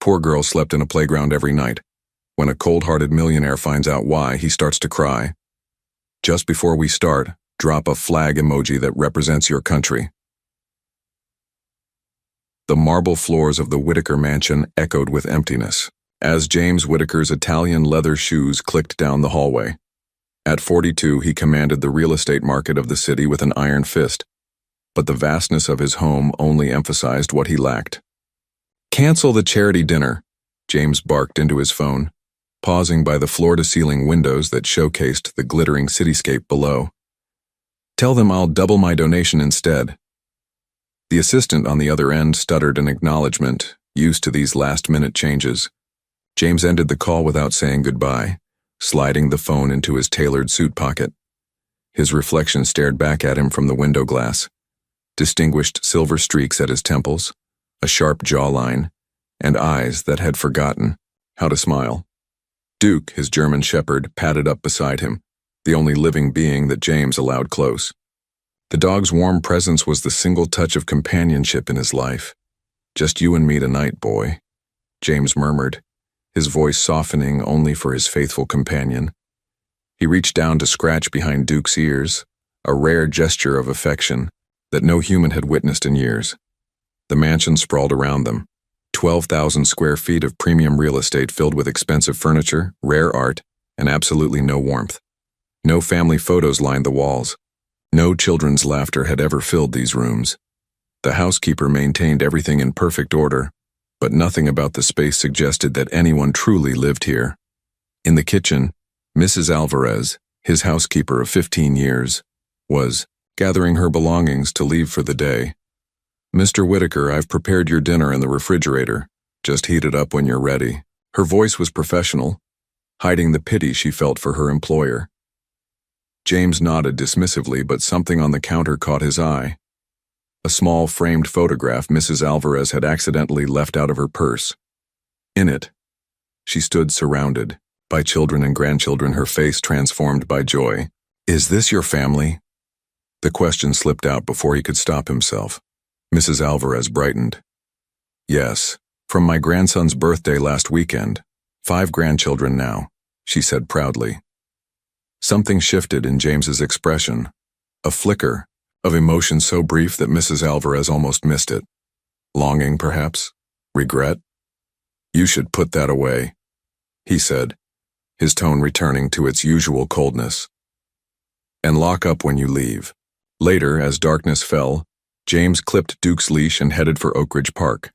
poor girl slept in a playground every night. When a cold-hearted millionaire finds out why, he starts to cry. Just before we start, drop a flag emoji that represents your country. The marble floors of the Whitaker mansion echoed with emptiness, as James Whitaker's Italian leather shoes clicked down the hallway. At 42, he commanded the real estate market of the city with an iron fist, but the vastness of his home only emphasized what he lacked. "Cancel the charity dinner," James barked into his phone, pausing by the floor-to-ceiling windows that showcased the glittering cityscape below. "Tell them I'll double my donation instead." The assistant on the other end stuttered an acknowledgement, used to these last-minute changes. James ended the call without saying goodbye, sliding the phone into his tailored suit pocket. His reflection stared back at him from the window glass, distinguished silver streaks at his temples, a sharp jawline, and eyes that had forgotten how to smile. Duke, his German shepherd, padded up beside him, the only living being that James allowed close. The dog's warm presence was the single touch of companionship in his life. "Just you and me tonight, boy," James murmured, his voice softening only for his faithful companion. He reached down to scratch behind Duke's ears, a rare gesture of affection that no human had witnessed in years. The mansion sprawled around them, 12,000 square feet of premium real estate filled with expensive furniture, rare art, and absolutely no warmth. No family photos lined the walls. No children's laughter had ever filled these rooms. The housekeeper maintained everything in perfect order, but nothing about the space suggested that anyone truly lived here. In the kitchen, Mrs. Alvarez, his housekeeper of 15 years, was gathering her belongings to leave for the day. "Mr. Whitaker, I've prepared your dinner in the refrigerator. Just heat it up when you're ready." Her voice was professional, hiding the pity she felt for her employer. James nodded dismissively, but something on the counter caught his eye. A small framed photograph Mrs. Alvarez had accidentally left out of her purse. In it, she stood surrounded by children and grandchildren, her face transformed by joy. "Is this your family?" The question slipped out before he could stop himself. Mrs. Alvarez brightened. "Yes, from my grandson's birthday last weekend. 5 grandchildren now," she said proudly. Something shifted in James's expression, a flicker of emotion so brief that Mrs. Alvarez almost missed it. Longing, perhaps? Regret? "You should put that away," he said, his tone returning to its usual coldness. "And lock up when you leave." Later, as darkness fell, James clipped Duke's leash and headed for Oak Ridge Park.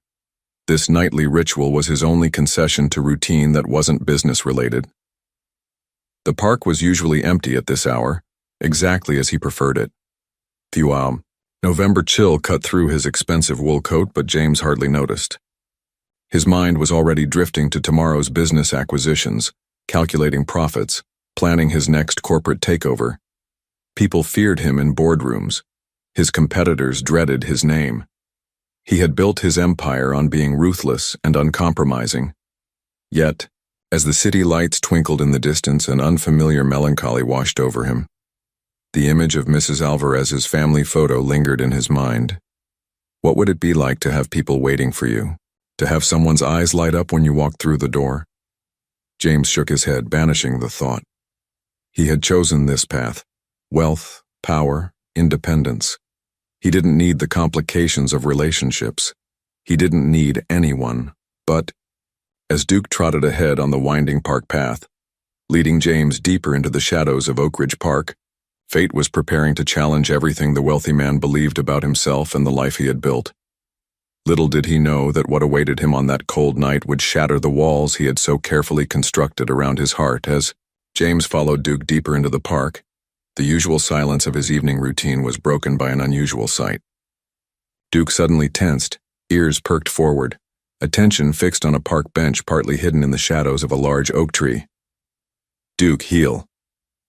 This nightly ritual was his only concession to routine that wasn't business-related. The park was usually empty at this hour, exactly as he preferred it. The November chill cut through his expensive wool coat, but James hardly noticed. His mind was already drifting to tomorrow's business acquisitions, calculating profits, planning his next corporate takeover. People feared him in boardrooms. His competitors dreaded his name. He had built his empire on being ruthless and uncompromising. Yet, as the city lights twinkled in the distance, an unfamiliar melancholy washed over him. The image of Mrs. Alvarez's family photo lingered in his mind. What would it be like to have people waiting for you? To have someone's eyes light up when you walked through the door? James shook his head, banishing the thought. He had chosen this path: wealth, power, independence. He didn't need the complications of relationships. He didn't need anyone. But as Duke trotted ahead on the winding park path, leading James deeper into the shadows of Oak Ridge Park, fate was preparing to challenge everything the wealthy man believed about himself and the life he had built. Little did he know that what awaited him on that cold night would shatter the walls he had so carefully constructed around his heart. As James followed Duke deeper into the park, the usual silence of his evening routine was broken by an unusual sight. Duke suddenly tensed, ears perked forward, attention fixed on a park bench partly hidden in the shadows of a large oak tree. "Duke, heel,"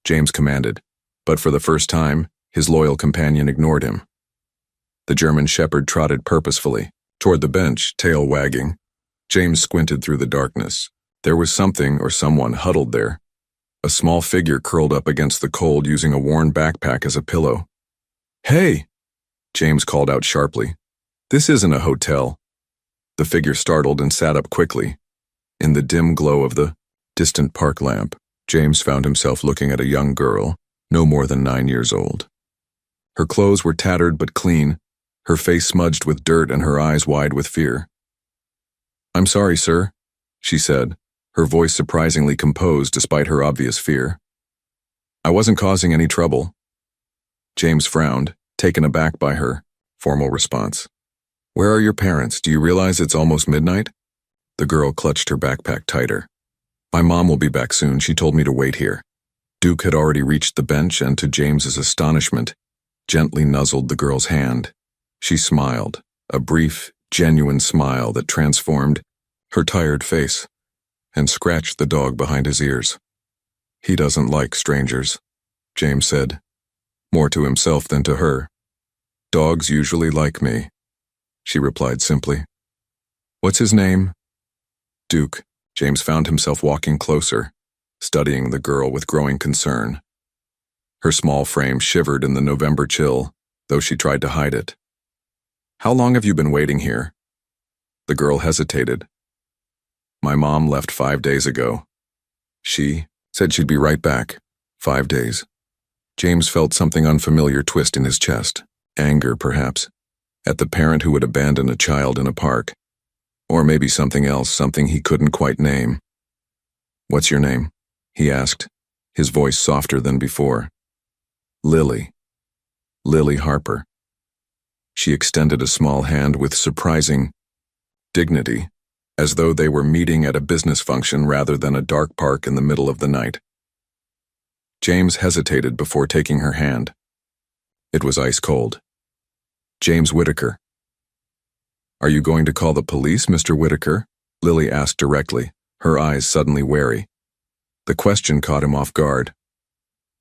James commanded, but for the first time, his loyal companion ignored him. The German shepherd trotted purposefully toward the bench, tail wagging. James squinted through the darkness. There was something or someone huddled there, a small figure curled up against the cold using a worn backpack as a pillow. "Hey!" James called out sharply. "This isn't a hotel." The figure startled and sat up quickly. In the dim glow of the distant park lamp, James found himself looking at a young girl, no more than 9 years old. Her clothes were tattered but clean, her face smudged with dirt and her eyes wide with fear. "I'm sorry, sir," she said, her voice surprisingly composed despite her obvious fear. "I wasn't causing any trouble." James frowned, taken aback by her formal response. "Where are your parents? Do you realize it's almost midnight?" The girl clutched her backpack tighter. "My mom will be back soon. She told me to wait here." Duke had already reached the bench and, to James's astonishment, gently nuzzled the girl's hand. She smiled, a brief, genuine smile that transformed her tired face, and scratched the dog behind his ears. "He doesn't like strangers," James said, more to himself than to her. "Dogs usually like me," she replied simply. "What's his name?" "Duke." James found himself walking closer, studying the girl with growing concern. Her small frame shivered in the November chill, though she tried to hide it. "How long have you been waiting here?" The girl hesitated. "My mom left 5 days ago. She said she'd be right back. 5 days. James felt something unfamiliar twist in his chest. Anger, perhaps, at the parent who would abandon a child in a park. Or maybe something else, something he couldn't quite name. "What's your name?" he asked, his voice softer than before. "Lily. Lily Harper." She extended a small hand with surprising dignity, as though they were meeting at a business function rather than a dark park in the middle of the night. James hesitated before taking her hand. It was ice cold. "James Whitaker." "Are you going to call the police, Mr. Whitaker?" Lily asked directly, her eyes suddenly wary. The question caught him off guard.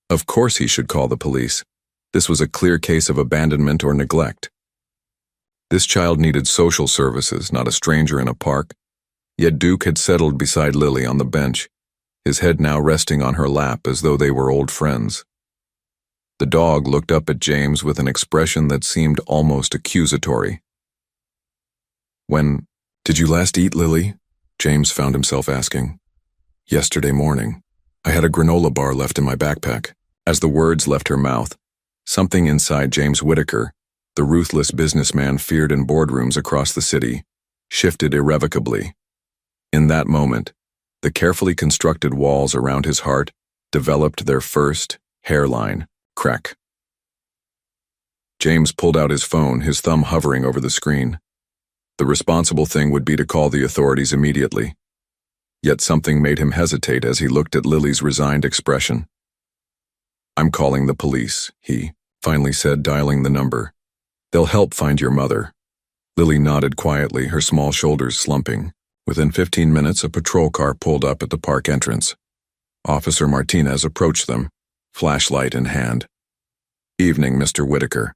Of course he should call the police. This was a clear case of abandonment or neglect. This child needed social services, not a stranger in a park. Yet Duke had settled beside Lily on the bench, his head now resting on her lap as though they were old friends. The dog looked up at James with an expression that seemed almost accusatory. "When did you last eat, Lily?" James found himself asking. "Yesterday morning. I had a granola bar left in my backpack." As the words left her mouth, something inside James Whitaker, the ruthless businessman feared in boardrooms across the city, shifted irrevocably. In that moment, the carefully constructed walls around his heart developed their first hairline crack. James pulled out his phone, his thumb hovering over the screen. The responsible thing would be to call the authorities immediately. Yet something made him hesitate as he looked at Lily's resigned expression. "I'm calling the police," he finally said, dialing the number. "They'll help find your mother." Lily nodded quietly, her small shoulders slumping. Within 15 minutes, a patrol car pulled up at the park entrance. Officer Martinez approached them, flashlight in hand. "Evening, Mr. Whitaker,"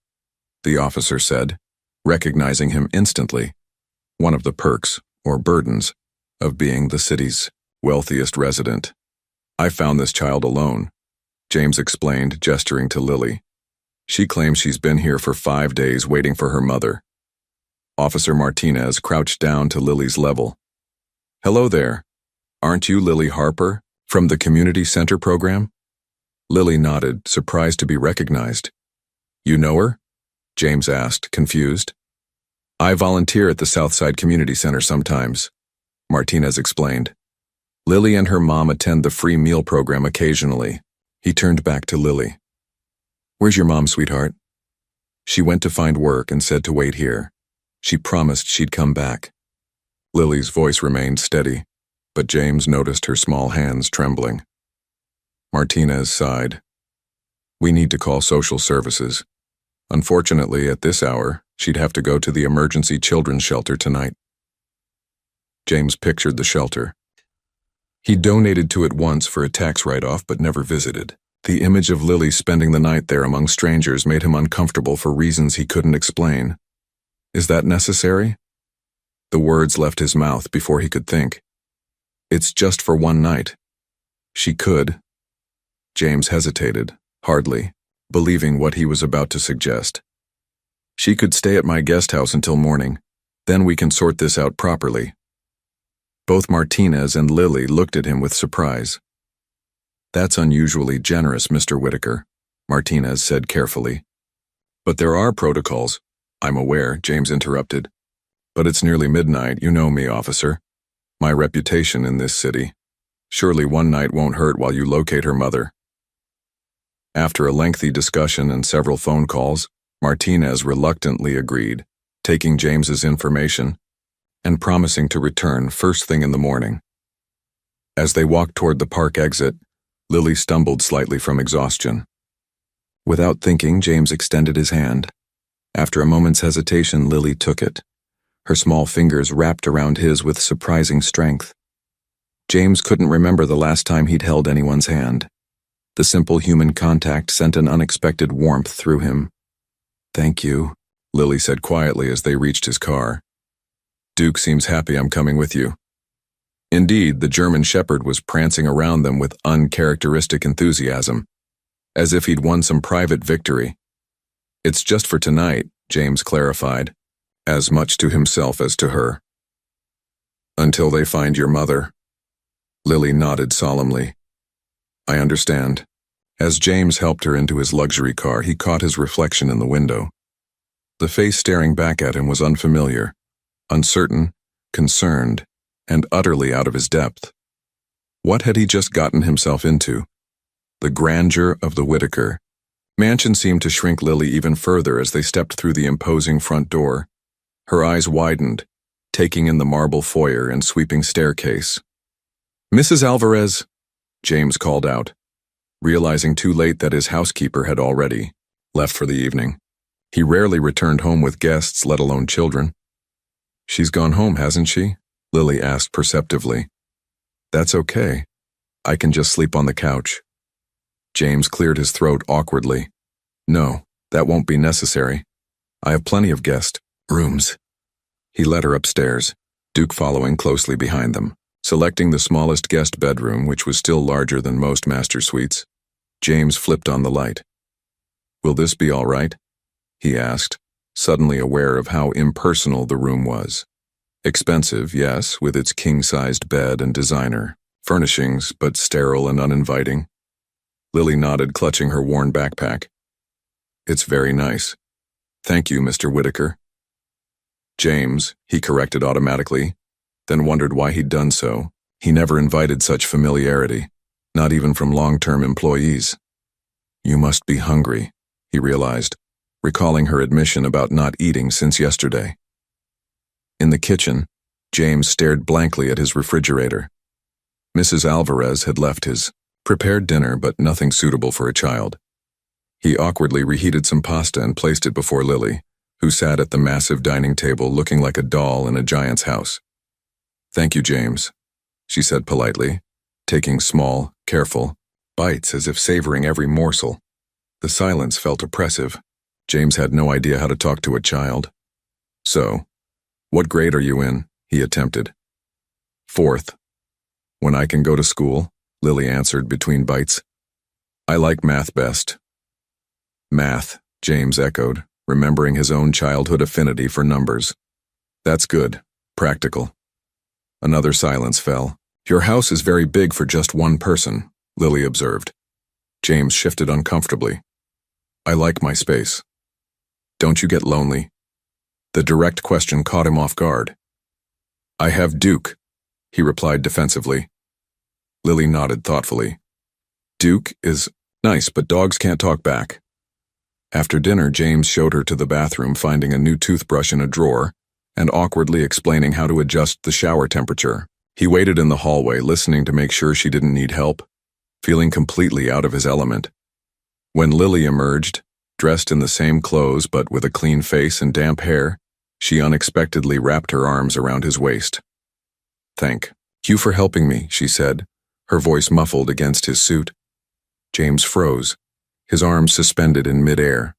the officer said, recognizing him instantly. One of the perks, or burdens, of being the city's wealthiest resident. "I found this child alone," James explained, gesturing to Lily. "She claims she's been here for 5 days waiting for her mother." Officer Martinez crouched down to Lily's level. "Hello there. Aren't you Lily Harper, from the community center program?" Lily nodded, surprised to be recognized. "You know her?" James asked, confused. "I volunteer at the Southside Community Center sometimes," Martinez explained. "Lily and her mom attend the free meal program occasionally." He turned back to Lily. "Where's your mom, sweetheart?" "She went to find work and said to wait here. She promised she'd come back." Lily's voice remained steady, but James noticed her small hands trembling. Martinez sighed. "We need to call social services. Unfortunately, at this hour, she'd have to go to the emergency children's shelter tonight." James pictured the shelter. He donated to it once for a tax write-off but never visited. The image of Lily spending the night there among strangers made him uncomfortable for reasons he couldn't explain. Is that necessary? The words left his mouth before he could think. "It's just for one night. She could." James hesitated, hardly believing what he was about to suggest. "She could stay at my guest house until morning. Then we can sort this out properly." Both Martinez and Lily looked at him with surprise. "That's unusually generous, Mr. Whitaker," Martinez said carefully. "But there are protocols." "I'm aware," James interrupted. "But it's nearly midnight. You know me, officer. My reputation in this city. Surely one night won't hurt while you locate her mother." After a lengthy discussion and several phone calls, Martinez reluctantly agreed, taking James's information and promising to return first thing in the morning. As they walked toward the park exit, Lily stumbled slightly from exhaustion. Without thinking, James extended his hand. After a moment's hesitation, Lily took it. Her small fingers wrapped around his with surprising strength. James couldn't remember the last time he'd held anyone's hand. The simple human contact sent an unexpected warmth through him. "Thank you," Lily said quietly as they reached his car. "Duke seems happy I'm coming with you." Indeed, the German Shepherd was prancing around them with uncharacteristic enthusiasm, as if he'd won some private victory. "It's just for tonight," James clarified, as much to himself as to her. "Until they find your mother." Lily nodded solemnly. "I understand." As James helped her into his luxury car, he caught his reflection in the window. The face staring back at him was unfamiliar, uncertain, concerned, and utterly out of his depth. What had he just gotten himself into? The grandeur of the Whitaker mansion seemed to shrink Lily even further as they stepped through the imposing front door. Her eyes widened, taking in the marble foyer and sweeping staircase. "Mrs. Alvarez," James called out, realizing too late that his housekeeper had already left for the evening. He rarely returned home with guests, let alone children. "She's gone home, hasn't she?" Lily asked perceptively. "That's okay. I can just sleep on the couch." James cleared his throat awkwardly. "No, that won't be necessary. I have plenty of guest rooms." He led her upstairs, Duke following closely behind them. Selecting the smallest guest bedroom, which was still larger than most master suites, James flipped on the light. "Will this be all right?" he asked, suddenly aware of how impersonal the room was. Expensive, yes, with its king-sized bed and designer furnishings, but sterile and uninviting. Lily nodded, clutching her worn backpack. "It's very nice. Thank you, Mr. Whitaker." "James," he corrected automatically, then wondered why he'd done so. He never invited such familiarity, not even from long-term employees. "You must be hungry," he realized, recalling her admission about not eating since yesterday. In the kitchen, James stared blankly at his refrigerator. Mrs. Alvarez had left his prepared dinner, but nothing suitable for a child. He awkwardly reheated some pasta and placed it before Lily, who sat at the massive dining table looking like a doll in a giant's house. "Thank you, James," she said politely, taking small, careful bites as if savoring every morsel. The silence felt oppressive. James had no idea how to talk to a child. "So, what grade are you in?" he attempted. "Fourth. When I can go to school," Lily answered between bites. "I like math best." "Math," James echoed, remembering his own childhood affinity for numbers. "That's good. Practical." Another silence fell. "Your house is very big for just one person," Lily observed. James shifted uncomfortably. "I like my space." "Don't you get lonely?" The direct question caught him off guard. "I have Duke," he replied defensively. Lily nodded thoughtfully. "Duke is nice, but dogs can't talk back." After dinner, James showed her to the bathroom, finding a new toothbrush in a drawer and awkwardly explaining how to adjust the shower temperature. He waited in the hallway, listening to make sure she didn't need help, feeling completely out of his element. When Lily emerged, dressed in the same clothes but with a clean face and damp hair, she unexpectedly wrapped her arms around his waist. "Thank you for helping me," she said, her voice muffled against his suit. James froze, his arms suspended in midair.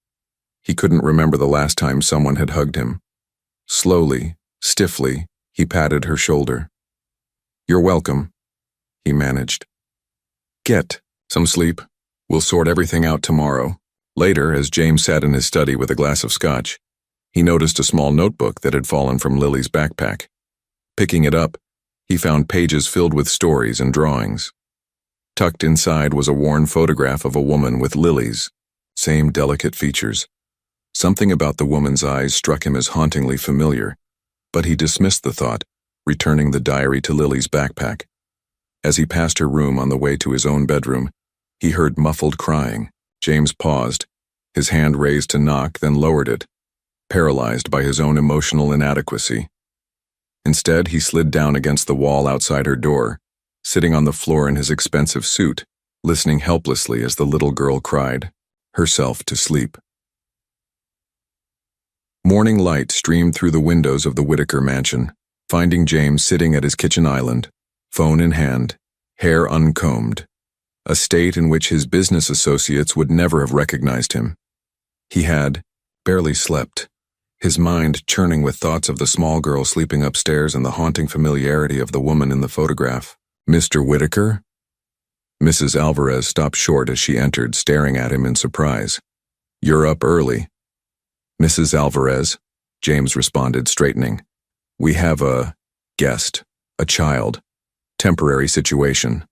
He couldn't remember the last time someone had hugged him. Slowly, stiffly, he patted her shoulder. "You're welcome," he managed. "Get some sleep. We'll sort everything out tomorrow." Later, as James sat in his study with a glass of scotch, He noticed a small notebook that had fallen from Lily's backpack. Picking it up, he found pages filled with stories and drawings. Tucked inside was a worn photograph of a woman with Lily's same delicate features. Something about the woman's eyes struck him as hauntingly familiar, but he dismissed the thought, returning the diary to Lily's backpack. As he passed her room on the way to his own bedroom, he heard muffled crying. James paused, his hand raised to knock, then lowered it, paralyzed by his own emotional inadequacy. Instead, he slid down against the wall outside her door, sitting on the floor in his expensive suit, listening helplessly as the little girl cried herself to sleep. Morning light streamed through the windows of the Whitaker mansion, finding James sitting at his kitchen island, phone in hand, hair uncombed, a state in which his business associates would never have recognized him. He had barely slept, his mind churning with thoughts of the small girl sleeping upstairs and the haunting familiarity of the woman in the photograph. "Mr. Whitaker?" Mrs. Alvarez stopped short as she entered, staring at him in surprise. "You're up early." "Mrs. Alvarez," James responded, straightening. "We have a guest, a child, temporary situation."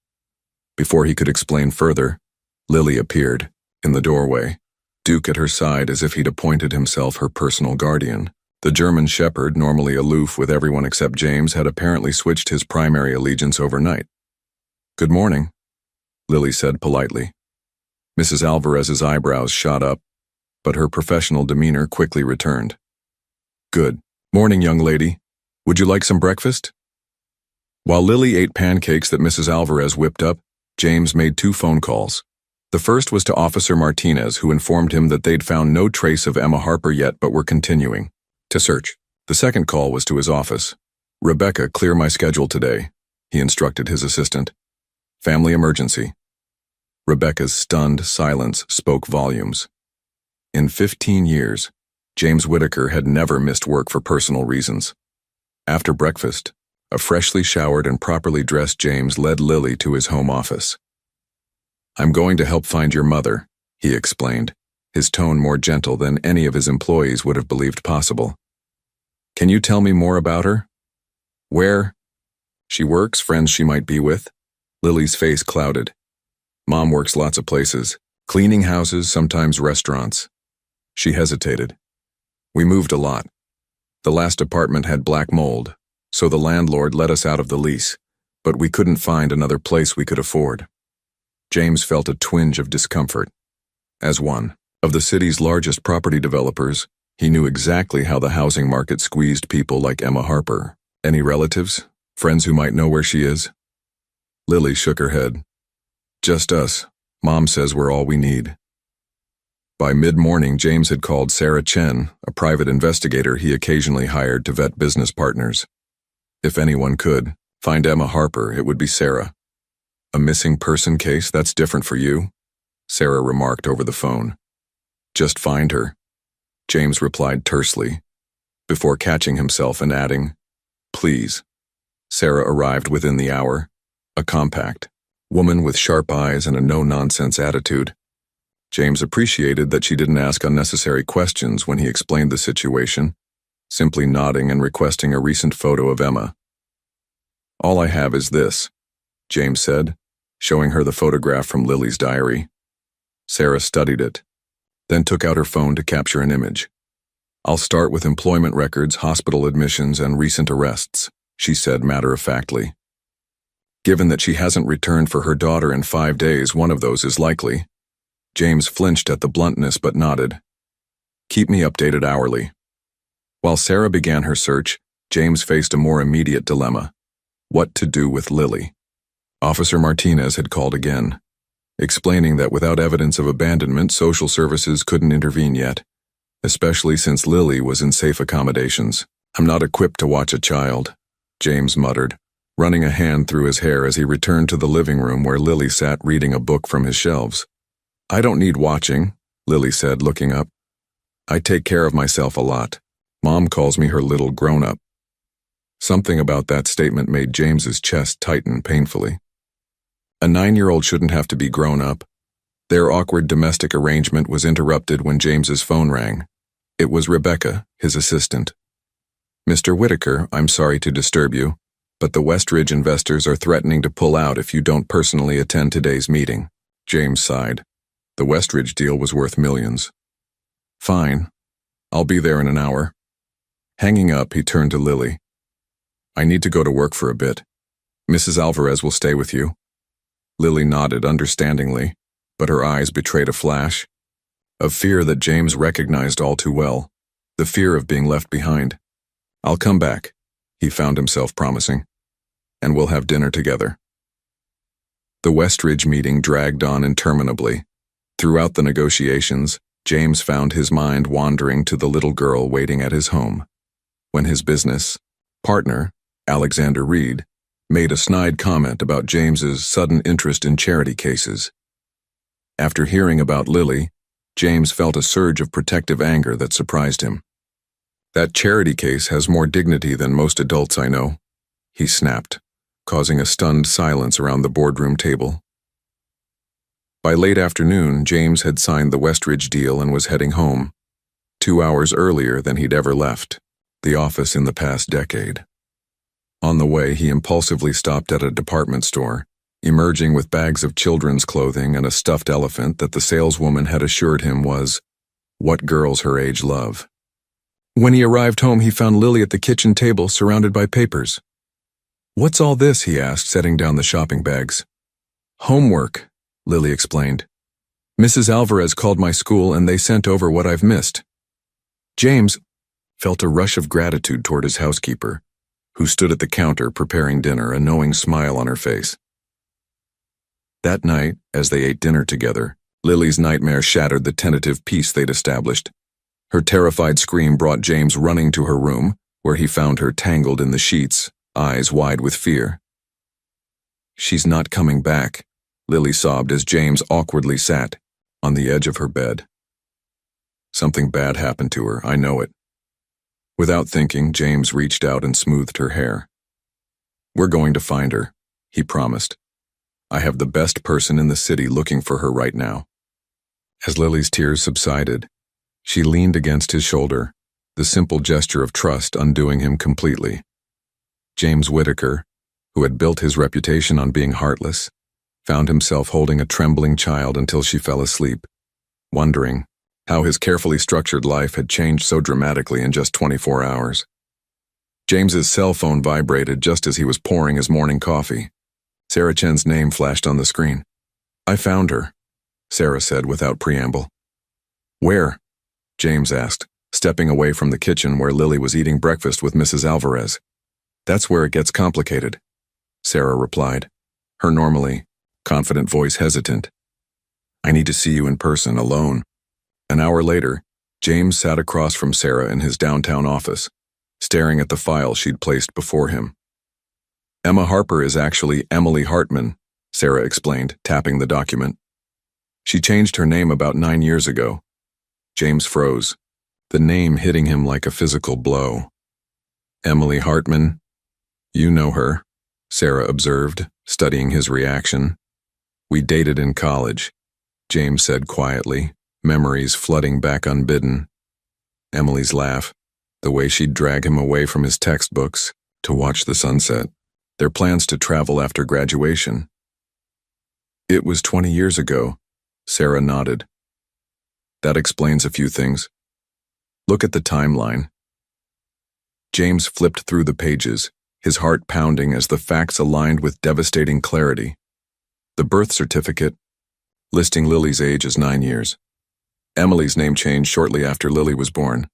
Before he could explain further, Lily appeared, in the doorway, Duke at her side as if he'd appointed himself her personal guardian. The German shepherd, normally aloof with everyone except James, had apparently switched his primary allegiance overnight. "Good morning," Lily said politely. Mrs. Alvarez's eyebrows shot up, but her professional demeanor quickly returned. "Good morning, young lady. Would you like some breakfast?" While Lily ate pancakes that Mrs. Alvarez whipped up, James made 2 phone calls. The first was to Officer Martinez, who informed him that they'd found no trace of Emma Harper yet but were continuing to search. The second call was to his office. "Rebecca, clear my schedule today," he instructed his assistant. "Family emergency." Rebecca's stunned silence spoke volumes. In 15 years, James Whitaker had never missed work for personal reasons. After breakfast, a freshly showered and properly dressed James led Lily to his home office. "I'm going to help find your mother," he explained, his tone more gentle than any of his employees would have believed possible. "Can you tell me more about her? Where she works, friends she might be with?" Lily's face clouded. "Mom works lots of places, cleaning houses, sometimes restaurants." She hesitated. "We moved a lot. The last apartment had black mold, so the landlord let us out of the lease, but we couldn't find another place we could afford." James felt a twinge of discomfort. As one of the city's largest property developers, he knew exactly how the housing market squeezed people like Emma Harper. "Any relatives? Friends who might know where she is?" Lily shook her head. "Just us. Mom says we're all we need." By mid-morning, James had called Sarah Chen, a private investigator he occasionally hired to vet business partners. If anyone could find Emma Harper, it would be Sarah. "A missing person case, that's different for you," Sarah remarked over the phone. "Just find her," James replied tersely, before catching himself and adding, "Please." Sarah arrived within the hour, a compact woman with sharp eyes and a no-nonsense attitude. James appreciated that she didn't ask unnecessary questions when he explained the situation, simply nodding and requesting a recent photo of Emma. "All I have is this," James said, showing her the photograph from Lily's diary. Sarah studied it, then took out her phone to capture an image. "I'll start with employment records, hospital admissions, and recent arrests," she said matter-of-factly. Given that she hasn't returned for her daughter in 5 days, one of those is likely. James flinched at the bluntness but nodded. "Keep me updated hourly." While Sarah began her search, James faced a more immediate dilemma: what to do with Lily. Officer Martinez had called again, explaining that without evidence of abandonment, social services couldn't intervene yet, especially since Lily was in safe accommodations. "I'm not equipped to watch a child," James muttered, running a hand through his hair as he returned to the living room where Lily sat reading a book from his shelves. "I don't need watching," Lily said, looking up. "I take care of myself a lot. Mom calls me her little grown-up." Something about that statement made James's chest tighten painfully. A 9-year-old shouldn't have to be grown up. Their awkward domestic arrangement was interrupted when James's phone rang. It was Rebecca, his assistant. "Mr. Whitaker, I'm sorry to disturb you, but the Westridge investors are threatening to pull out if you don't personally attend today's meeting." James sighed. The Westridge deal was worth millions. "Fine. I'll be there in an hour." Hanging up, he turned to Lily. "I need to go to work for a bit. Mrs. Alvarez will stay with you." Lily nodded understandingly, but her eyes betrayed a flash of fear that James recognized all too well, the fear of being left behind. "I'll come back," he found himself promising, "and we'll have dinner together." The Westridge meeting dragged on interminably. Throughout the negotiations, James found his mind wandering to the little girl waiting at his home, when his business partner, Alexander Reed, made a snide comment about James's sudden interest in charity cases. After hearing about Lily, James felt a surge of protective anger that surprised him. "That charity case has more dignity than most adults I know," he snapped, causing a stunned silence around the boardroom table. By late afternoon, James had signed the Westridge deal and was heading home, 2 hours earlier than he'd ever left the office in the past decade. On the way, he impulsively stopped at a department store, emerging with bags of children's clothing and a stuffed elephant that the saleswoman had assured him was what girls her age love. When he arrived home, he found Lily at the kitchen table surrounded by papers. "What's all this?" he asked, setting down the shopping bags. "Homework," Lily explained. "Mrs. Alvarez called my school and they sent over what I've missed." James felt a rush of gratitude toward his housekeeper, who stood at the counter preparing dinner, a knowing smile on her face. That night, as they ate dinner together, Lily's nightmare shattered the tentative peace they'd established. Her terrified scream brought James running to her room, where he found her tangled in the sheets, eyes wide with fear. "She's not coming back," Lily sobbed as James awkwardly sat on the edge of her bed. "Something bad happened to her, I know it." Without thinking, James reached out and smoothed her hair. "We're going to find her," he promised. "I have the best person in the city looking for her right now." As Lily's tears subsided, she leaned against his shoulder, the simple gesture of trust undoing him completely. James Whitaker, who had built his reputation on being heartless, found himself holding a trembling child until she fell asleep, wondering how his carefully structured life had changed so dramatically in just 24 hours. James's cell phone vibrated just as he was pouring his morning coffee. Sarah Chen's name flashed on the screen. "I found her," Sarah said without preamble. "Where?" James asked, stepping away from the kitchen where Lily was eating breakfast with Mrs. Alvarez. "That's where it gets complicated," Sarah replied, her normally confident voice hesitant. "I need to see you in person, alone." An hour later, James sat across from Sarah in his downtown office, staring at the file she'd placed before him. "Emma Harper is actually Emily Hartman," Sarah explained, tapping the document. "She changed her name about 9 years ago." James froze, the name hitting him like a physical blow. "Emily Hartman? You know her," Sarah observed, studying his reaction. "We dated in college," James said quietly, memories flooding back unbidden. Emily's laugh, the way she'd drag him away from his textbooks to watch the sunset, their plans to travel after graduation. "It was 20 years ago," Sarah nodded. "That explains a few things. Look at the timeline." James flipped through the pages, his heart pounding as the facts aligned with devastating clarity. The birth certificate, listing Lily's age as 9 years. Emily's name changed shortly after Lily was born.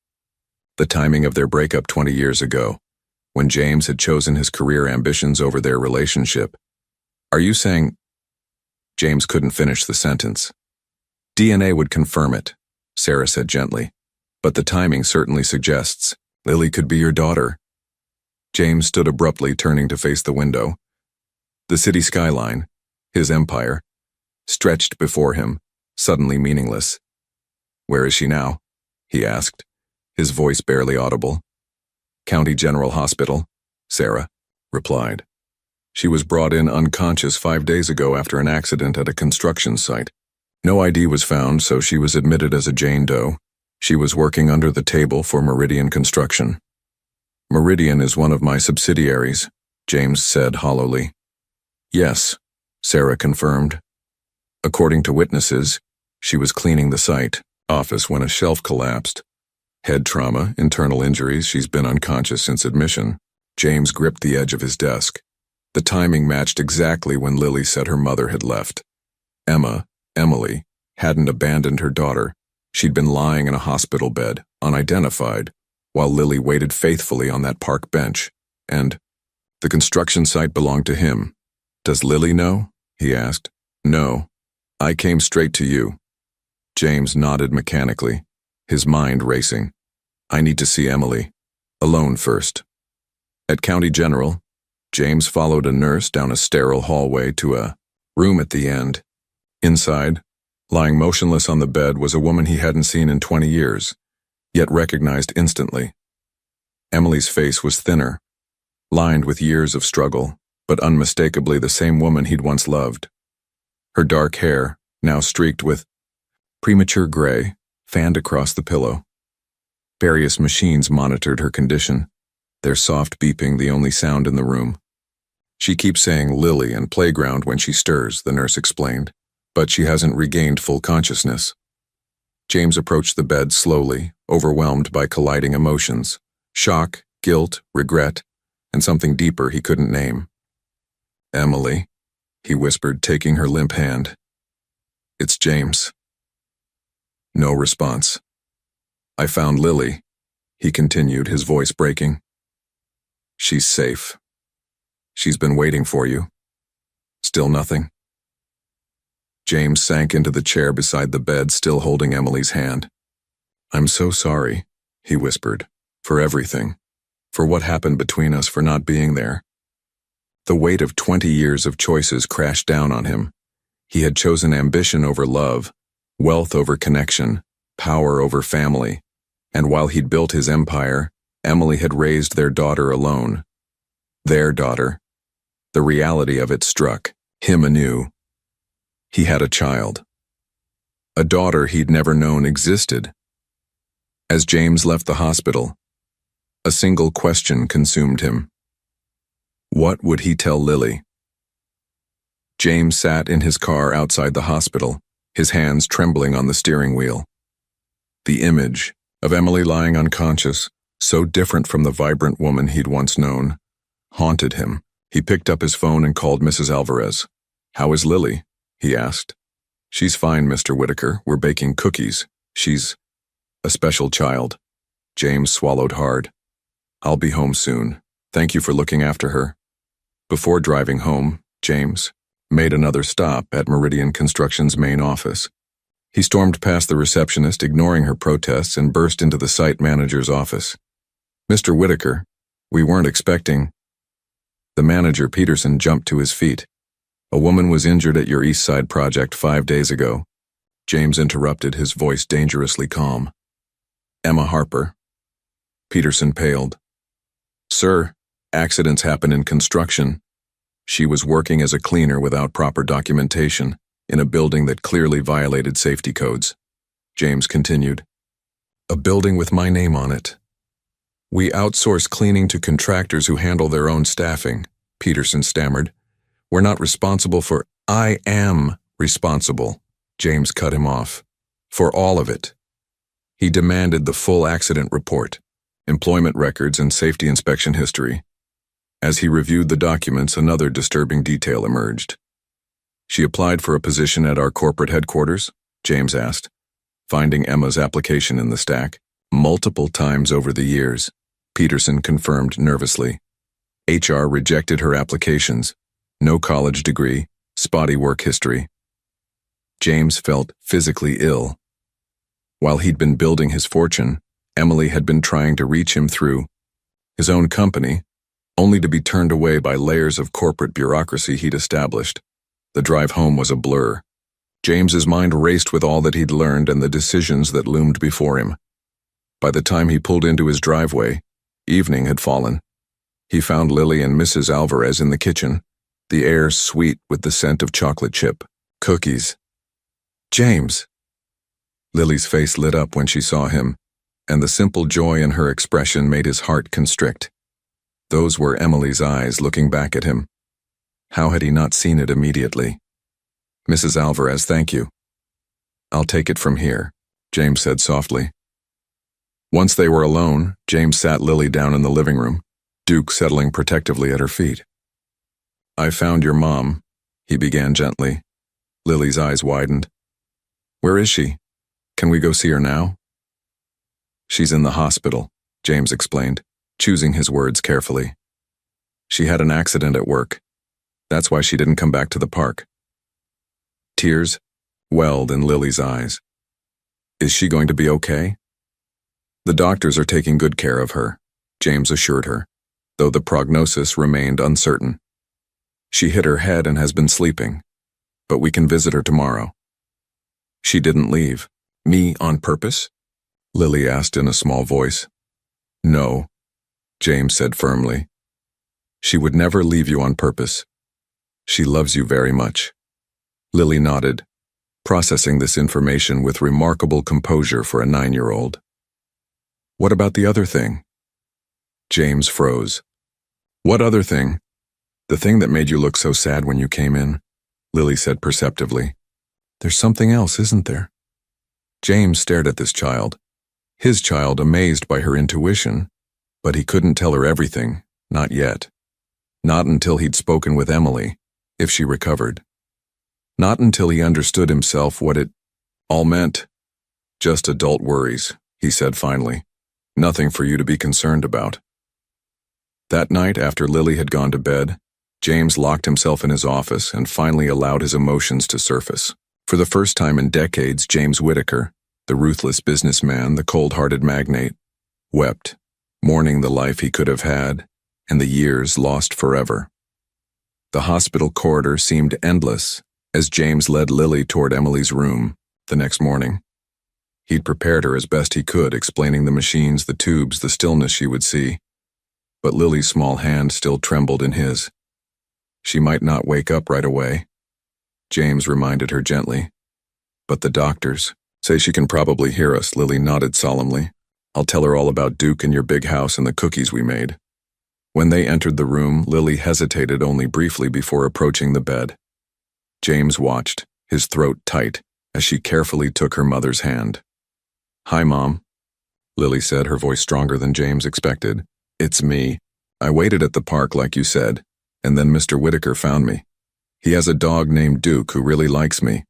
The timing of their breakup 20 years ago, when James had chosen his career ambitions over their relationship. "Are you saying—" James couldn't finish the sentence. "DNA would confirm it," Sarah said gently, "but the timing certainly suggests Lily could be your daughter." James stood abruptly, turning to face the window. The city skyline, his empire, stretched before him, suddenly meaningless. "Where is she now?" he asked, his voice barely audible. "County General Hospital," Sarah replied. "She was brought in unconscious 5 days ago after an accident at a construction site. No ID was found, so she was admitted as a Jane Doe. She was working under the table for Meridian Construction. Meridian is one of my subsidiaries, James said hollowly. Yes, Sarah confirmed. According to witnesses, she was cleaning the site office when a shelf collapsed. Head trauma, internal injuries, she's been unconscious since admission. James gripped the edge of his desk. The timing matched exactly when Lily said her mother had left. Emily, hadn't abandoned her daughter. She'd been lying in a hospital bed, unidentified, while Lily waited faithfully on that park bench. And the construction site belonged to him. Does Lily know? He asked. No. I came straight to you. James nodded mechanically, his mind racing. I need to see Emily. Alone first. At County General, James followed a nurse down a sterile hallway to a room at the end. Inside, lying motionless on the bed, was a woman he hadn't seen in 20 years, yet recognized instantly. Emily's face was thinner, lined with years of struggle, but unmistakably the same woman he'd once loved. Her dark hair, now streaked with premature gray, fanned across the pillow. Various machines monitored her condition, their soft beeping the only sound in the room. She keeps saying Lily and playground when she stirs, the nurse explained, but she hasn't regained full consciousness. James approached the bed slowly, overwhelmed by colliding emotions, shock, guilt, regret, and something deeper he couldn't name. Emily, he whispered, taking her limp hand. It's James. No response. I found Lily, he continued, his voice breaking. She's safe. She's been waiting for you. Still nothing. James sank into the chair beside the bed, still holding Emily's hand. I'm so sorry, he whispered, for everything, for what happened between us, for not being there. The weight of 20 years of choices crashed down on him. He had chosen ambition over love, wealth over connection, power over family, and while he'd built his empire, Emily had raised their daughter alone. Their daughter. The reality of it struck him anew. He had a child. A daughter he'd never known existed. As James left the hospital, a single question consumed him. What would he tell Lily? James sat in his car outside the hospital, his hands trembling on the steering wheel. The image of Emily lying unconscious, so different from the vibrant woman he'd once known, haunted him. He picked up his phone and called Mrs. Alvarez. How is Lily? He asked. She's fine, Mr. Whitaker. We're baking cookies. She's a special child. James swallowed hard. I'll be home soon. Thank you for looking after her. Before driving home, James made another stop at Meridian Construction's main office. He stormed past the receptionist, ignoring her protests, and burst into the site manager's office. Mr. Whitaker, we weren't expecting. The manager, Peterson, jumped to his feet. A woman was injured at your East Side project 5 days ago. James interrupted, his voice dangerously calm. Emma Harper. Peterson paled. Sir, accidents happen in construction. She was working as a cleaner without proper documentation, in a building that clearly violated safety codes. James continued. A building with my name on it. We outsource cleaning to contractors who handle their own staffing, Peterson stammered. We're not responsible for— I am responsible, James cut him off. For all of it. He demanded the full accident report, employment records, and safety inspection history. As he reviewed the documents, another disturbing detail emerged. She applied for a position at our corporate headquarters? James asked, finding Emma's application in the stack. Multiple times over the years, Peterson confirmed nervously. HR rejected her applications. No college degree, spotty work history. James felt physically ill. While he'd been building his fortune, Emily had been trying to reach him through his own company, only to be turned away by layers of corporate bureaucracy he'd established. The drive home was a blur. James's mind raced with all that he'd learned and the decisions that loomed before him. By the time he pulled into his driveway, evening had fallen. He found Lily and Mrs. Alvarez in the kitchen, the air sweet with the scent of chocolate chip cookies. James! Lily's face lit up when she saw him, and the simple joy in her expression made his heart constrict. Those were Emily's eyes looking back at him. How had he not seen it immediately? "Mrs. Alvarez, thank you." "I'll take it from here," James said softly. Once they were alone, James sat Lily down in the living room, Duke settling protectively at her feet. "I found your mom," he began gently. Lily's eyes widened. "Where is she? Can we go see her now?" "She's in the hospital," James explained, choosing his words carefully. "She had an accident at work. That's why she didn't come back to the park." Tears welled in Lily's eyes. "Is she going to be okay?" "The doctors are taking good care of her," James assured her, though the prognosis remained uncertain. "She hit her head and has been sleeping, but we can visit her tomorrow." "She didn't leave. Me on purpose?" Lily asked in a small voice. "No," James said firmly. "She would never leave you on purpose. She loves you very much." Lily nodded, processing this information with remarkable composure for a 9-year-old. "What about the other thing?" James froze. "What other thing?" "The thing that made you look so sad when you came in," Lily said perceptively. "There's something else, isn't there?" James stared at this child, his child amazed by her intuition, but he couldn't tell her everything, not yet. Not until he'd spoken with Emily, if she recovered. Not until he understood himself what it all meant. "Just adult worries," he said finally. "Nothing for you to be concerned about." That night, after Lily had gone to bed, James locked himself in his office and finally allowed his emotions to surface. For the first time in decades, James Whitaker, the ruthless businessman, the cold-hearted magnate, wept, mourning the life he could have had and the years lost forever. The hospital corridor seemed endless as James led Lily toward Emily's room the next morning. He'd prepared her as best he could, explaining the machines, the tubes, the stillness she would see. But Lily's small hand still trembled in his. "She might not wake up right away," James reminded her gently. "But the doctors say she can probably hear us." Lily nodded solemnly. "I'll tell her all about Duke and your big house and the cookies we made." When they entered the room, Lily hesitated only briefly before approaching the bed. James watched, his throat tight, as she carefully took her mother's hand. "Hi, Mom," Lily said, her voice stronger than James expected. "It's me. I waited at the park like you said, and then Mr. Whitaker found me. He has a dog named Duke who really likes me."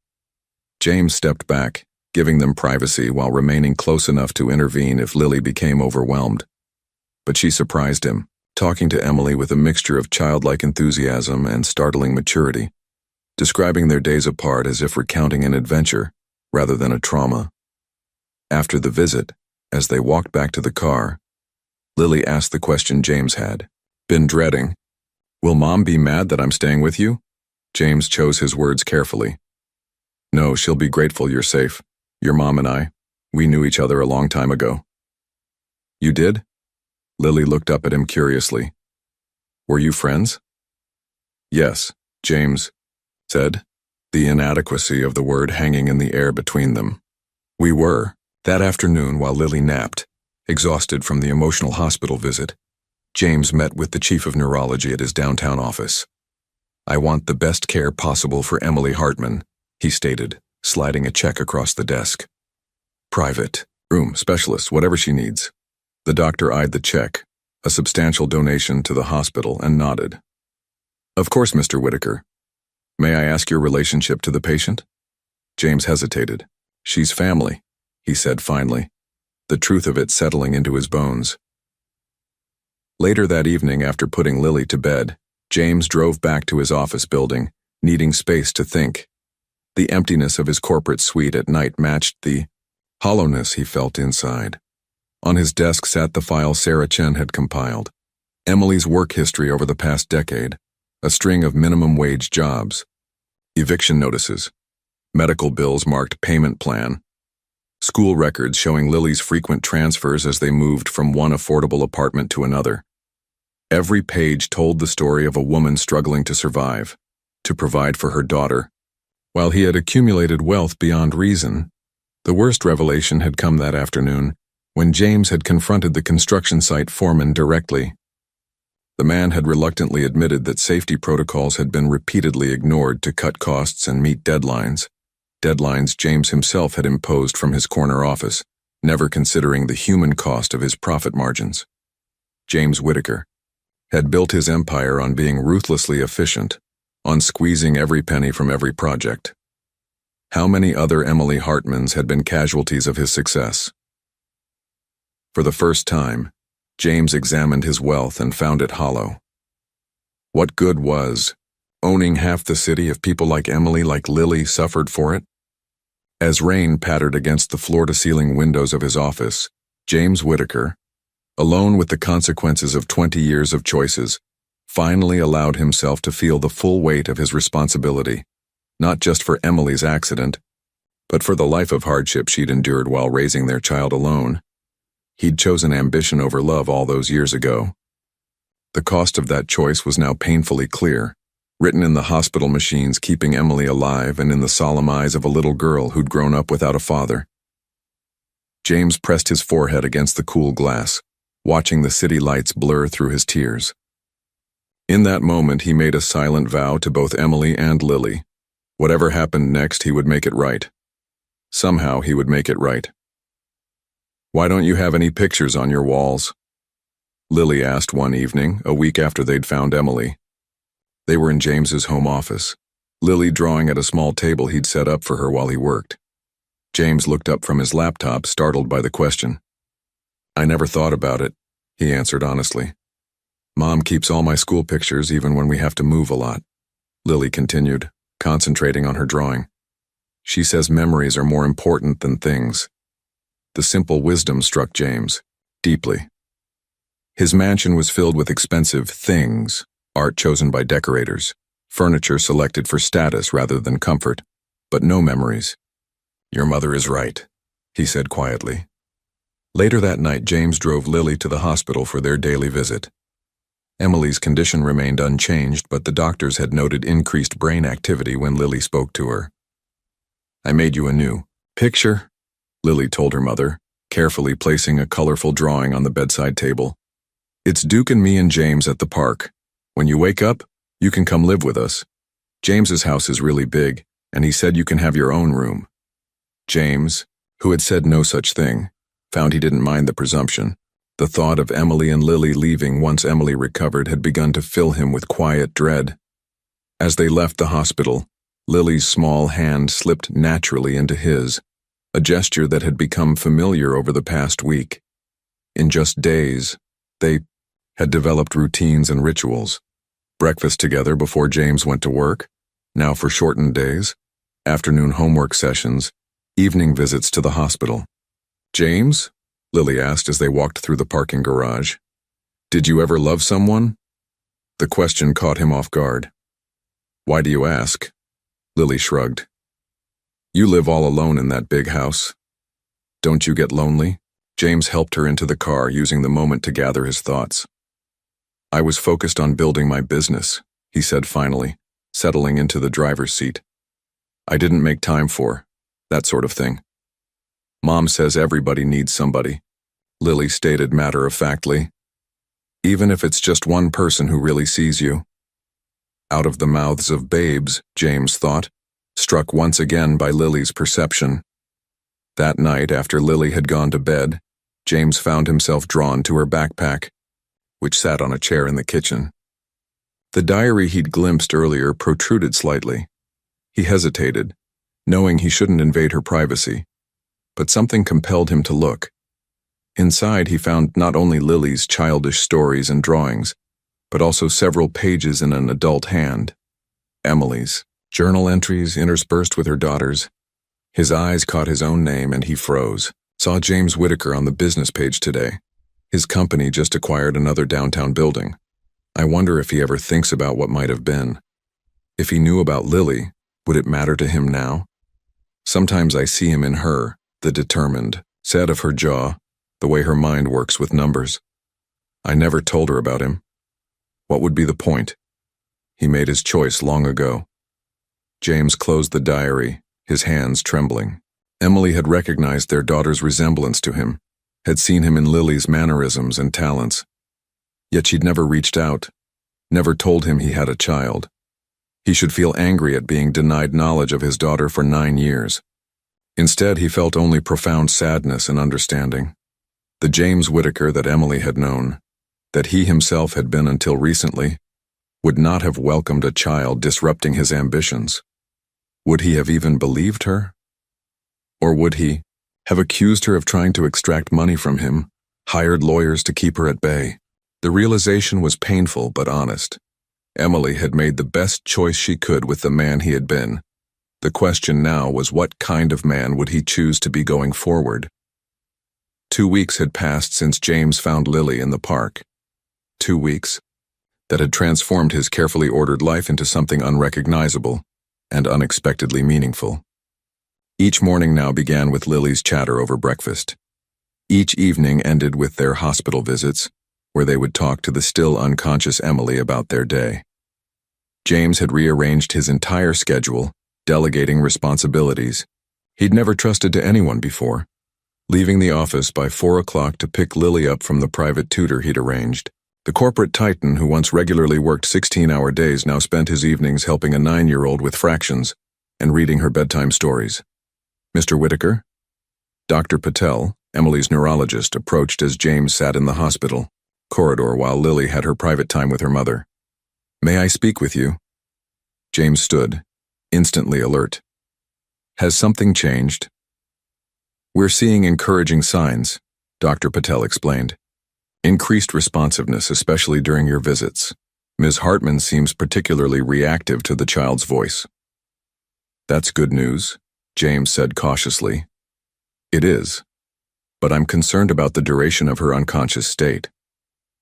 James stepped back, giving them privacy while remaining close enough to intervene if Lily became overwhelmed. But she surprised him, talking to Emily with a mixture of childlike enthusiasm and startling maturity, describing their days apart as if recounting an adventure rather than a trauma. After the visit, as they walked back to the car, Lily asked the question James had been dreading. "Will Mom be mad that I'm staying with you?" James chose his words carefully. "No, she'll be grateful you're safe. Your mom and I, we knew each other a long time ago." "You did?" Lily looked up at him curiously. "Were you friends?" "Yes," James said, the inadequacy of the word hanging in the air between them. "We were." That afternoon, while Lily napped, exhausted from the emotional hospital visit, James met with the chief of neurology at his downtown office. "I want the best care possible for Emily Hartman," he stated, sliding a check across the desk. "Private, room, specialist, whatever she needs." The doctor eyed the check, a substantial donation to the hospital, and nodded. "Of course, Mr. Whitaker. May I ask your relationship to the patient?" James hesitated. "She's family," he said finally, the truth of it settling into his bones. Later that evening, after putting Lily to bed, James drove back to his office building, needing space to think. The emptiness of his corporate suite at night matched the hollowness he felt inside. On his desk sat the file Sarah Chen had compiled. Emily's work history over the past decade, a string of minimum wage jobs, eviction notices, medical bills marked payment plan, school records showing Lily's frequent transfers as they moved from one affordable apartment to another. Every page told the story of a woman struggling to survive, to provide for her daughter. While he had accumulated wealth beyond reason, The worst revelation had come that afternoon, when James had confronted the construction site foreman directly. The man had reluctantly admitted that safety protocols had been repeatedly ignored to cut costs and meet deadlines. Deadlines James himself had imposed from his corner office, never considering the human cost of his profit margins. James Whitaker had built his empire on being ruthlessly efficient, on squeezing every penny from every project. How many other Emily Hartmans had been casualties of his success? For the first time, James examined his wealth and found it hollow. What good was owning half the city if people like Emily, like Lily, suffered for it? As rain pattered against the floor-to-ceiling windows of his office, James Whitaker, alone with the consequences of 20 years of choices, finally allowed himself to feel the full weight of his responsibility, not just for Emily's accident, but for the life of hardship she'd endured while raising their child alone. He'd chosen ambition over love all those years ago. The cost of that choice was now painfully clear, written in the hospital machines keeping Emily alive and in the solemn eyes of a little girl who'd grown up without a father. James pressed his forehead against the cool glass, watching the city lights blur through his tears. In that moment, he made a silent vow to both Emily and Lily. Whatever happened next, he would make it right. Somehow, he would make it right. "Why don't you have any pictures on your walls?" Lily asked one evening, a week after they'd found Emily. They were in James's home office, Lily drawing at a small table he'd set up for her while he worked. James looked up from his laptop, startled by the question. "I never thought about it," he answered honestly. "Mom keeps all my school pictures even when we have to move a lot," Lily continued, concentrating on her drawing. "She says memories are more important than things." The simple wisdom struck James deeply. His mansion was filled with expensive things, art chosen by decorators, furniture selected for status rather than comfort, but no memories. "Your mother is right," he said quietly. Later that night, James drove Lily to the hospital for their daily visit. Emily's condition remained unchanged, but the doctors had noted increased brain activity when Lily spoke to her. "I made you a new picture," Lily told her mother, carefully placing a colorful drawing on the bedside table. "It's Duke and me and James at the park. When you wake up, you can come live with us. James's house is really big, and he said you can have your own room." James, who had said no such thing, found he didn't mind the presumption. The thought of Emily and Lily leaving once Emily recovered had begun to fill him with quiet dread. As they left the hospital, Lily's small hand slipped naturally into his, a gesture that had become familiar over the past week. In just days, they had developed routines and rituals. Breakfast together before James went to work, now for shortened days, afternoon homework sessions, evening visits to the hospital. "James?" Lily asked as they walked through the parking garage. "Did you ever love someone?" The question caught him off guard. "Why do you ask?" Lily shrugged. "You live all alone in that big house. Don't you get lonely?" James helped her into the car, using the moment to gather his thoughts. "I was focused on building my business," he said finally, settling into the driver's seat. "I didn't make time for that sort of thing." "Mom says everybody needs somebody," Lily stated matter-of-factly. "Even if it's just one person who really sees you." Out of the mouths of babes, James thought, struck once again by Lily's perception. That night, after Lily had gone to bed, James found himself drawn to her backpack, which sat on a chair in the kitchen. The diary he'd glimpsed earlier protruded slightly. He hesitated, knowing he shouldn't invade her privacy, but something compelled him to look. Inside, he found not only Lily's childish stories and drawings, but also several pages in an adult hand. Emily's journal entries interspersed with her daughter's. His eyes caught his own name and he froze. Saw James Whitaker on the business page today. His company just acquired another downtown building. I wonder if he ever thinks about what might have been. If he knew about Lily, would it matter to him now? Sometimes I see him in her, the determined, set of her jaw, the way her mind works with numbers. I never told her about him. What would be the point? He made his choice long ago. James closed the diary, his hands trembling. Emily had recognized their daughter's resemblance to him, had seen him in Lily's mannerisms and talents. Yet she'd never reached out, never told him he had a child. He should feel angry at being denied knowledge of his daughter for 9 years. Instead, he felt only profound sadness and understanding. The James Whitaker that Emily had known, that he himself had been until recently, would not have welcomed a child disrupting his ambitions. Would he have even believed her? Or would he have accused her of trying to extract money from him, hired lawyers to keep her at bay? The realization was painful but honest. Emily had made the best choice she could with the man he had been. The question now was, what kind of man would he choose to be going forward? 2 weeks had passed since James found Lily in the park. 2 weeks that had transformed his carefully ordered life into something unrecognizable and unexpectedly meaningful. Each morning now began with Lily's chatter over breakfast. Each evening ended with their hospital visits, where they would talk to the still unconscious Emily about their day. James had rearranged his entire schedule, delegating responsibilities. He'd never trusted to anyone before, leaving the office by 4 o'clock to pick Lily up from the private tutor he'd arranged. The corporate titan who once regularly worked 16-hour days now spent his evenings helping a 9-year-old with fractions and reading her bedtime stories. Mr. Whitaker? Dr. Patel, Emily's neurologist, approached as James sat in the hospital corridor while Lily had her private time with her mother. May I speak with you? James stood, instantly alert. Has something changed? We're seeing encouraging signs, Dr. Patel explained. Increased responsiveness, especially during your visits. Ms. Hartman seems particularly reactive to the child's voice. That's good news, James said cautiously. It is, but I'm concerned about the duration of her unconscious state.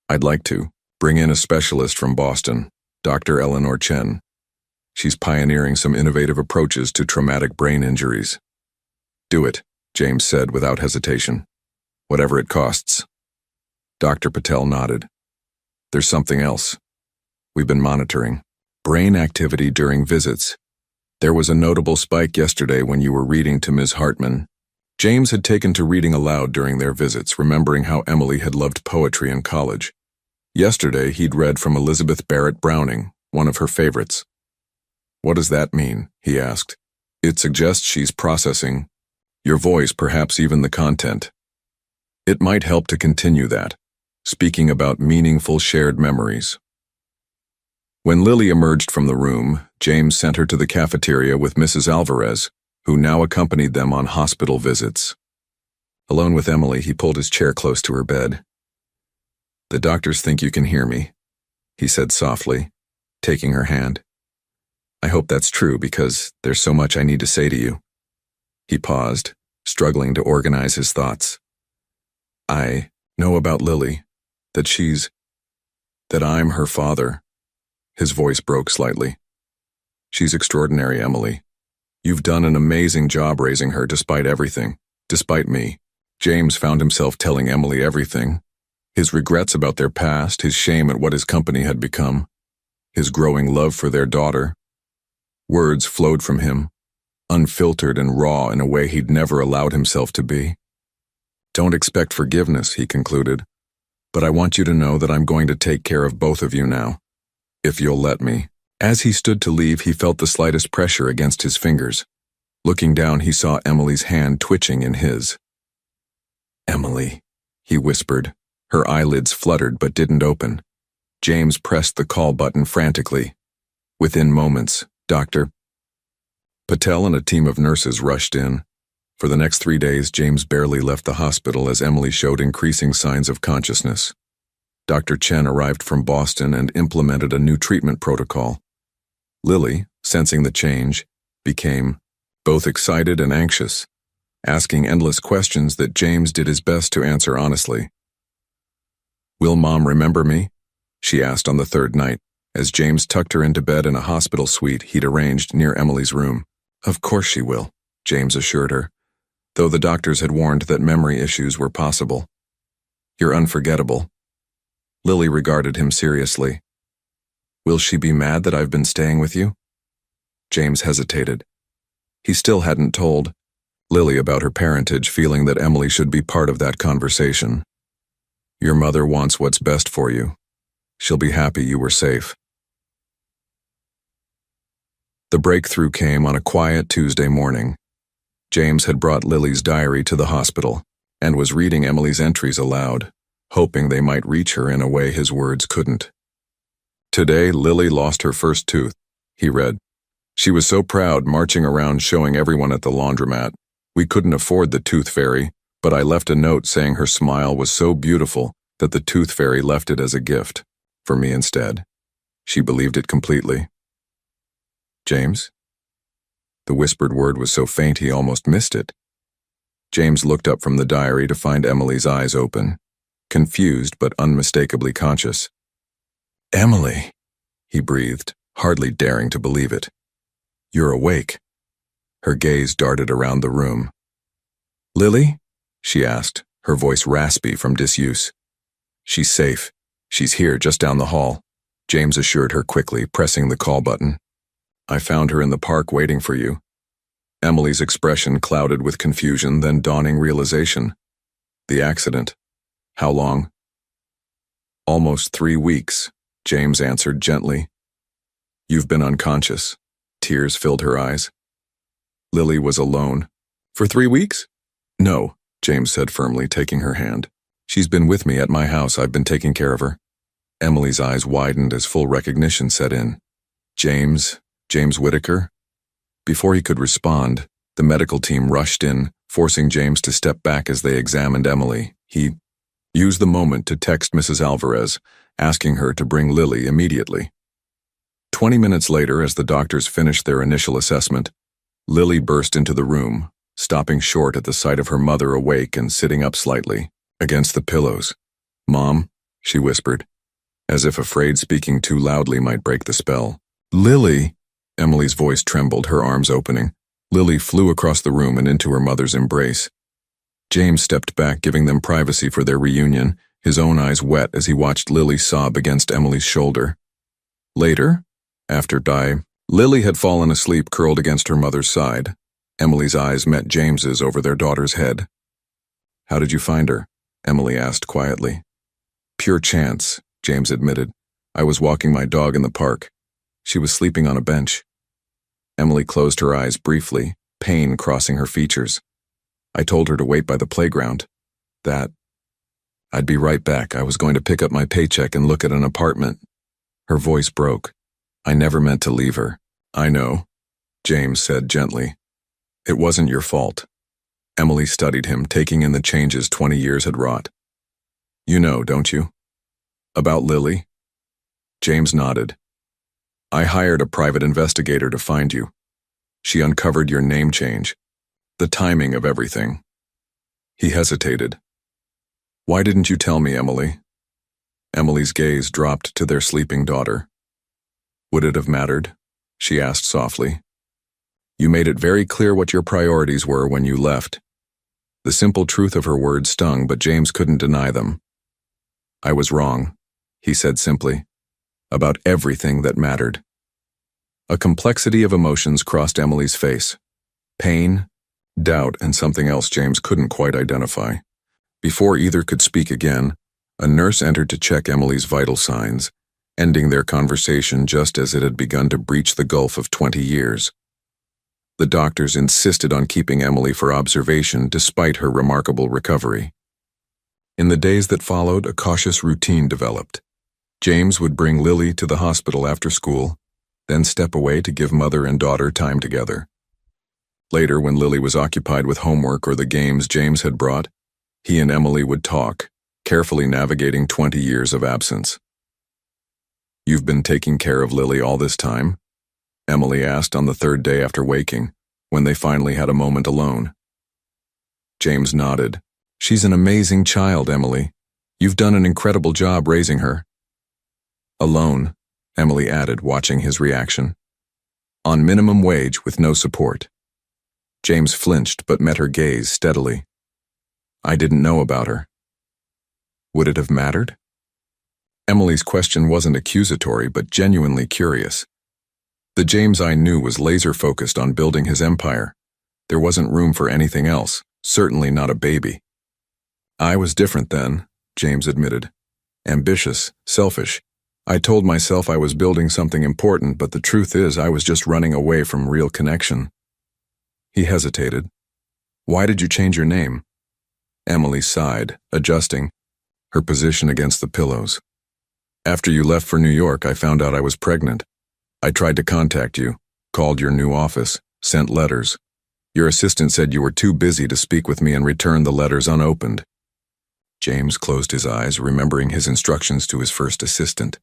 I'd like to bring in a specialist from Boston, Dr. Eleanor Chen. She's pioneering some innovative approaches to traumatic brain injuries. Do it, James said without hesitation. Whatever it costs. Dr. Patel nodded. There's something else. We've been monitoring brain activity during visits. There was a notable spike yesterday when you were reading to Ms. Hartman. James had taken to reading aloud during their visits, remembering how Emily had loved poetry in college. Yesterday, he'd read from Elizabeth Barrett Browning, one of her favorites. What does that mean? He asked. It suggests she's processing your voice, perhaps even the content. It might help to continue that, speaking about meaningful shared memories. When Lily emerged from the room, James sent her to the cafeteria with Mrs. Alvarez, who now accompanied them on hospital visits. Alone with Emily, he pulled his chair close to her bed. The doctors think you can hear me, he said softly, taking her hand. I hope that's true because there's so much I need to say to you. He paused, struggling to organize his thoughts. I know about Lily, that I'm her father. His voice broke slightly. She's extraordinary, Emily. You've done an amazing job raising her despite everything, despite me. James found himself telling Emily everything. His regrets about their past, his shame at what his company had become, his growing love for their daughter. Words flowed from him, unfiltered and raw in a way he'd never allowed himself to be. Don't expect forgiveness, he concluded, but I want you to know that I'm going to take care of both of you now, if you'll let me. As he stood to leave, he felt the slightest pressure against his fingers. Looking down, he saw Emily's hand twitching in his. Emily, he whispered. Her eyelids fluttered but didn't open. James pressed the call button frantically. Within moments, Dr. Patel and a team of nurses rushed in. For the next 3 days, James barely left the hospital as Emily showed increasing signs of consciousness. Dr. Chen arrived from Boston and implemented a new treatment protocol. Lily, sensing the change, became both excited and anxious, asking endless questions that James did his best to answer honestly. Will Mom remember me? She asked on the 3rd night, as James tucked her into bed in a hospital suite he'd arranged near Emily's room. Of course she will, James assured her, though the doctors had warned that memory issues were possible. You're unforgettable. Lily regarded him seriously. Will she be mad that I've been staying with you? James hesitated. He still hadn't told Lily about her parentage, feeling that Emily should be part of that conversation. Your mother wants what's best for you. She'll be happy you were safe. The breakthrough came on a quiet Tuesday morning. James had brought Lily's diary to the hospital and was reading Emily's entries aloud, hoping they might reach her in a way his words couldn't. Today, Lily lost her first tooth, he read. She was so proud, marching around showing everyone at the laundromat. We couldn't afford the tooth fairy, but I left a note saying her smile was so beautiful that the tooth fairy left it as a gift, for me instead. She believed it completely. James? The whispered word was so faint he almost missed it. James looked up from the diary to find Emily's eyes open, confused but unmistakably conscious. Emily, he breathed, hardly daring to believe it. You're awake. Her gaze darted around the room. Lily? She asked, her voice raspy from disuse. She's safe. She's here, just down the hall, James assured her quickly, pressing the call button. I found her in the park waiting for you. Emily's expression clouded with confusion, then dawning realization. The accident. How long? Almost 3 weeks, James answered gently. You've been unconscious. Tears filled her eyes. Lily was alone. For 3 weeks? No, James said firmly, taking her hand. She's been with me at my house. I've been taking care of her. Emily's eyes widened as full recognition set in. James Whitaker? Before he could respond, the medical team rushed in, forcing James to step back as they examined Emily. He used the moment to text Mrs. Alvarez, asking her to bring Lily immediately. 20 minutes later, as the doctors finished their initial assessment, Lily burst into the room, stopping short at the sight of her mother awake and sitting up slightly, against the pillows. Mom, she whispered, as if afraid speaking too loudly might break the spell. Lily! Emily's voice trembled, her arms opening. Lily flew across the room and into her mother's embrace. James stepped back, giving them privacy for their reunion, his own eyes wet as he watched Lily sob against Emily's shoulder. Later, after Lily had fallen asleep curled against her mother's side. Emily's eyes met James's over their daughter's head. How did you find her? Emily asked quietly. Pure chance, James admitted. I was walking my dog in the park. She was sleeping on a bench. Emily closed her eyes briefly, pain crossing her features. I told her to wait by the playground. I'd be right back. I was going to pick up my paycheck and look at an apartment. Her voice broke. I never meant to leave her. I know, James said gently. It wasn't your fault. Emily studied him, taking in the changes 20 years had wrought. You know, don't you? About Lily? James nodded. I hired a private investigator to find you. She uncovered your name change, the timing of everything. He hesitated. Why didn't you tell me, Emily? Emily's gaze dropped to their sleeping daughter. Would it have mattered? She asked softly. You made it very clear what your priorities were when you left. The simple truth of her words stung, but James couldn't deny them. I was wrong, he said simply, about everything that mattered. A complexity of emotions crossed Emily's face. Pain, doubt, and something else James couldn't quite identify. Before either could speak again, a nurse entered to check Emily's vital signs, ending their conversation just as it had begun to breach the gulf of 20 years. The doctors insisted on keeping Emily for observation despite her remarkable recovery. In the days that followed, a cautious routine developed. James would bring Lily to the hospital after school, then step away to give mother and daughter time together. Later, when Lily was occupied with homework or the games James had brought, he and Emily would talk, carefully navigating 20 years of absence. You've been taking care of Lily all this time? Emily asked on the third day after waking, when they finally had a moment alone. James nodded. She's an amazing child, Emily. You've done an incredible job raising her. Alone, Emily added, watching his reaction. On minimum wage with no support. James flinched but met her gaze steadily. I didn't know about her. Would it have mattered? Emily's question wasn't accusatory but genuinely curious. The James I knew was laser-focused on building his empire. There wasn't room for anything else, certainly not a baby. I was different then, James admitted. Ambitious, selfish. I told myself I was building something important, but the truth is I was just running away from real connection. He hesitated. Why did you change your name? Emily sighed, adjusting her position against the pillows. After you left for New York, I found out I was pregnant. I tried to contact you, called your new office, sent letters. Your assistant said you were too busy to speak with me and returned the letters unopened. James closed his eyes, remembering his instructions to his first assistant.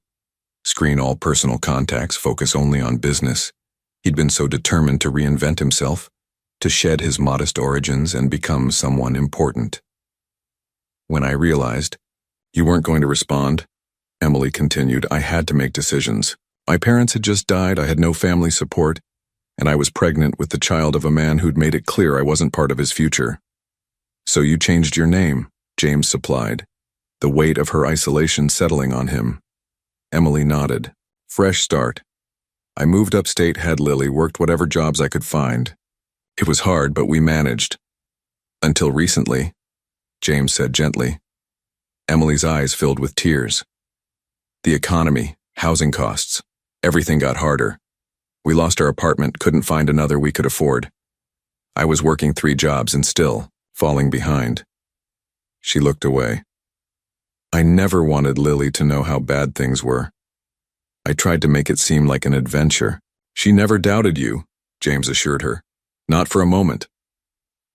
Screen all personal contacts, focus only on business. He'd been so determined to reinvent himself, to shed his modest origins and become someone important. When I realized you weren't going to respond, Emily continued, I had to make decisions. My parents had just died, I had no family support, and I was pregnant with the child of a man who'd made it clear I wasn't part of his future. So you changed your name, James supplied, the weight of her isolation settling on him. Emily nodded. Fresh start. I moved upstate, had Lily, worked whatever jobs I could find. It was hard, but we managed. Until recently, James said gently. Emily's eyes filled with tears. The economy, housing costs, everything got harder. We lost our apartment, couldn't find another we could afford. I was working 3 jobs and still falling behind. She looked away. I never wanted Lily to know how bad things were. I tried to make it seem like an adventure. She never doubted you, James assured her. Not for a moment.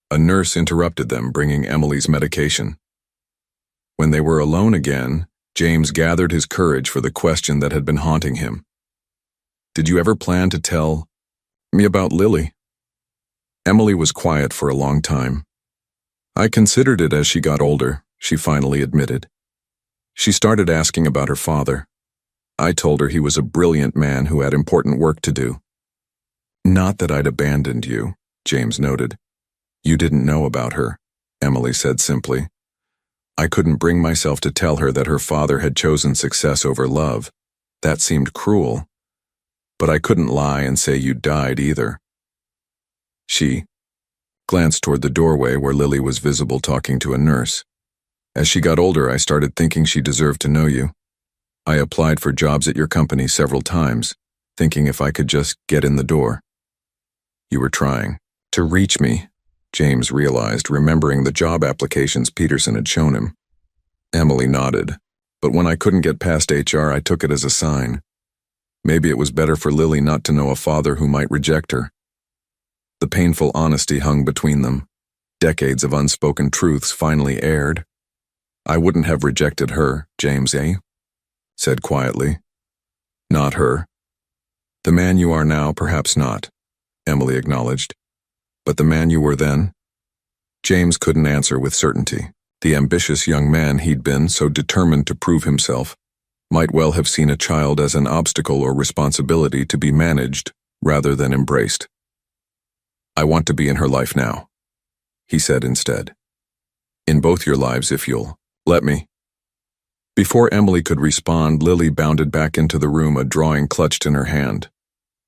A nurse interrupted them, bringing Emily's medication. When they were alone again, James gathered his courage for the question that had been haunting him. Did you ever plan to tell me about Lily? Emily was quiet for a long time. I considered it as she got older, she finally admitted. She started asking about her father. I told her he was a brilliant man who had important work to do. Not that I'd abandoned you, James noted. You didn't know about her, Emily said simply. I couldn't bring myself to tell her that her father had chosen success over love. That seemed cruel. But I couldn't lie and say you died either. She glanced toward the doorway where Lily was visible talking to a nurse. As she got older, I started thinking she deserved to know you. I applied for jobs at your company several times, thinking if I could just get in the door. You were trying to reach me, James realized, remembering the job applications Peterson had shown him. Emily nodded, but when I couldn't get past HR, I took it as a sign. Maybe it was better for Lily not to know a father who might reject her. The painful honesty hung between them. Decades of unspoken truths finally aired. I wouldn't have rejected her, James, said quietly. Not her. The man you are now, perhaps not, Emily acknowledged. But the man you were then? James couldn't answer with certainty. The ambitious young man he'd been, so determined to prove himself, might well have seen a child as an obstacle or responsibility to be managed rather than embraced. I want to be in her life now, he said instead. In both your lives, if you'll let me. Before Emily could respond, Lily bounded back into the room, a drawing clutched in her hand.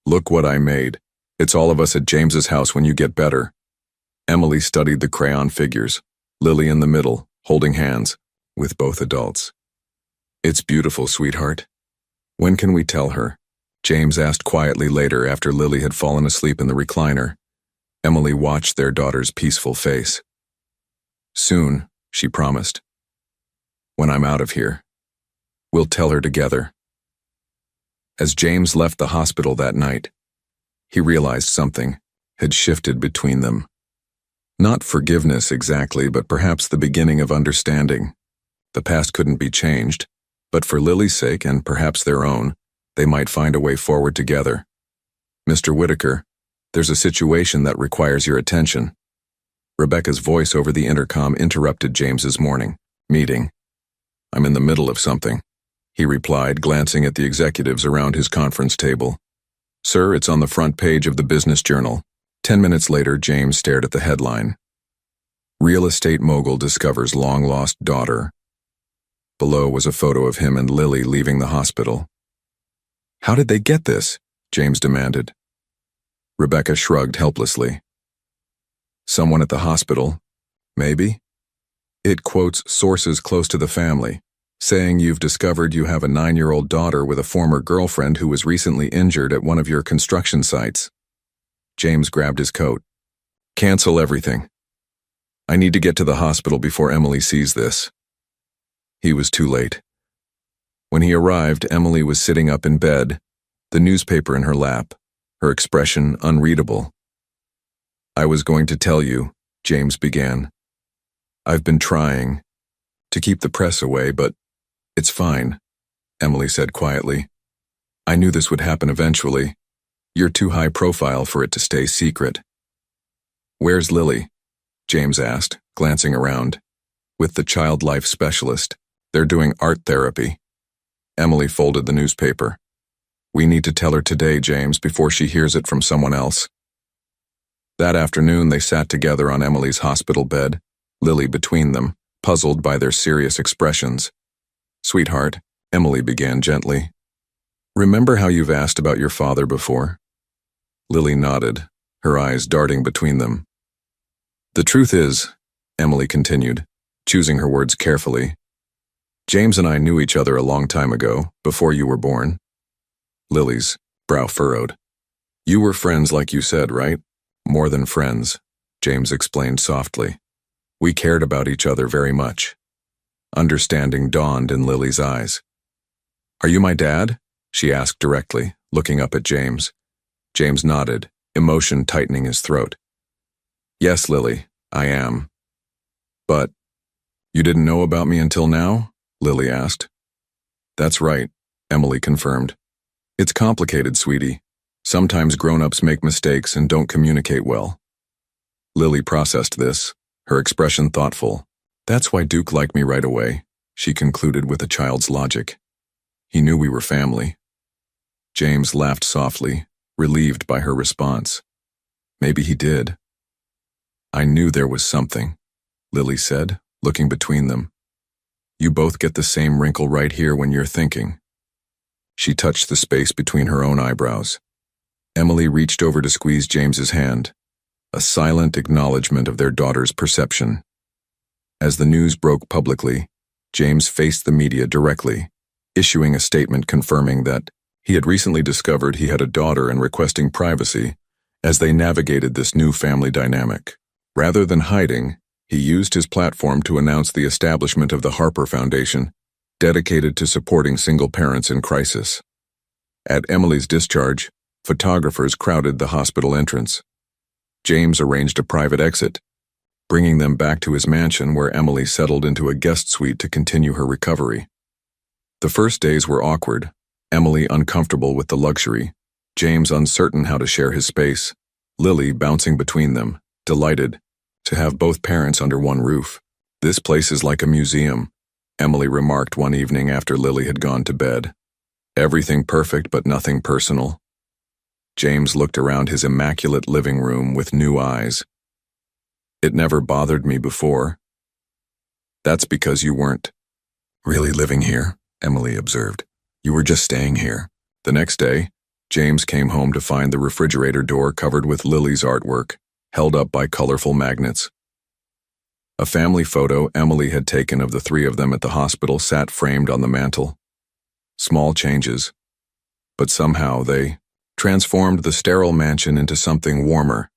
Look what I made. It's all of us at James's house when you get better. Emily studied the crayon figures, Lily in the middle, holding hands, with both adults. It's beautiful, sweetheart. When can we tell her? James asked quietly later after Lily had fallen asleep in the recliner. Emily watched their daughter's peaceful face. Soon, she promised. When I'm out of here. We'll tell her together. As James left the hospital that night, he realized something had shifted between them. Not forgiveness exactly, but perhaps the beginning of understanding. The past couldn't be changed, but for Lily's sake and perhaps their own, they might find a way forward together. Mr. Whitaker, there's a situation that requires your attention. Rebecca's voice over the intercom interrupted James's morning meeting. I'm in the middle of something, he replied, glancing at the executives around his conference table. Sir, it's on the front page of the Business Journal. 10 minutes later, James stared at the headline. Real estate mogul discovers long-lost daughter. Below was a photo of him and Lily leaving the hospital. How did they get this? James demanded. Rebecca shrugged helplessly. Someone at the hospital, maybe? It quotes sources close to the family, saying you've discovered you have a 9-year-old daughter with a former girlfriend who was recently injured at one of your construction sites. James grabbed his coat. Cancel everything. I need to get to the hospital before Emily sees this. He was too late. When he arrived, Emily was sitting up in bed, the newspaper in her lap, her expression unreadable. I was going to tell you, James began. I've been trying to keep the press away, but it's fine, Emily said quietly. I knew this would happen eventually. You're too high profile for it to stay secret. Where's Lily? James asked, glancing around. With the child life specialist. They're doing art therapy. Emily folded the newspaper. We need to tell her today, James, before she hears it from someone else. That afternoon, they sat together on Emily's hospital bed, Lily between them, puzzled by their serious expressions. Sweetheart, Emily began gently. Remember how you've asked about your father before? Lily nodded, her eyes darting between them. The truth is, Emily continued, choosing her words carefully, James and I knew each other a long time ago, before you were born. Lily's brow furrowed. You were friends like you said, right? More than friends, James explained softly. We cared about each other very much. Understanding dawned in Lily's eyes. Are you my dad? She asked directly, looking up at James. James nodded, emotion tightening his throat. Yes, Lily, I am. But you didn't know about me until now? Lily asked. That's right, Emily confirmed. It's complicated, sweetie. Sometimes grown-ups make mistakes and don't communicate well. Lily processed this, her expression thoughtful. That's why Duke liked me right away, she concluded with a child's logic. He knew we were family. James laughed softly, relieved by her response. Maybe he did. I knew there was something, Lily said, looking between them. You both get the same wrinkle right here when you're thinking. She touched the space between her own eyebrows. Emily reached over to squeeze James's hand, a silent acknowledgement of their daughter's perception. As the news broke publicly, James faced the media directly, issuing a statement confirming that he had recently discovered he had a daughter and requesting privacy as they navigated this new family dynamic. Rather than hiding, he used his platform to announce the establishment of the Harper Foundation, dedicated to supporting single parents in crisis. At Emily's discharge, photographers crowded the hospital entrance. James arranged a private exit, bringing them back to his mansion where Emily settled into a guest suite to continue her recovery. The first days were awkward, Emily uncomfortable with the luxury, James uncertain how to share his space, Lily bouncing between them, delighted to have both parents under one roof. This place is like a museum, Emily remarked one evening after Lily had gone to bed. Everything perfect but nothing personal. James looked around his immaculate living room with new eyes. It never bothered me before. That's because you weren't really living here, Emily observed. You were just staying here. The next day, James came home to find the refrigerator door covered with Lily's artwork, held up by colorful magnets. A family photo Emily had taken of the three of them at the hospital sat framed on the mantel. Small changes, but somehow they transformed the sterile mansion into something warmer,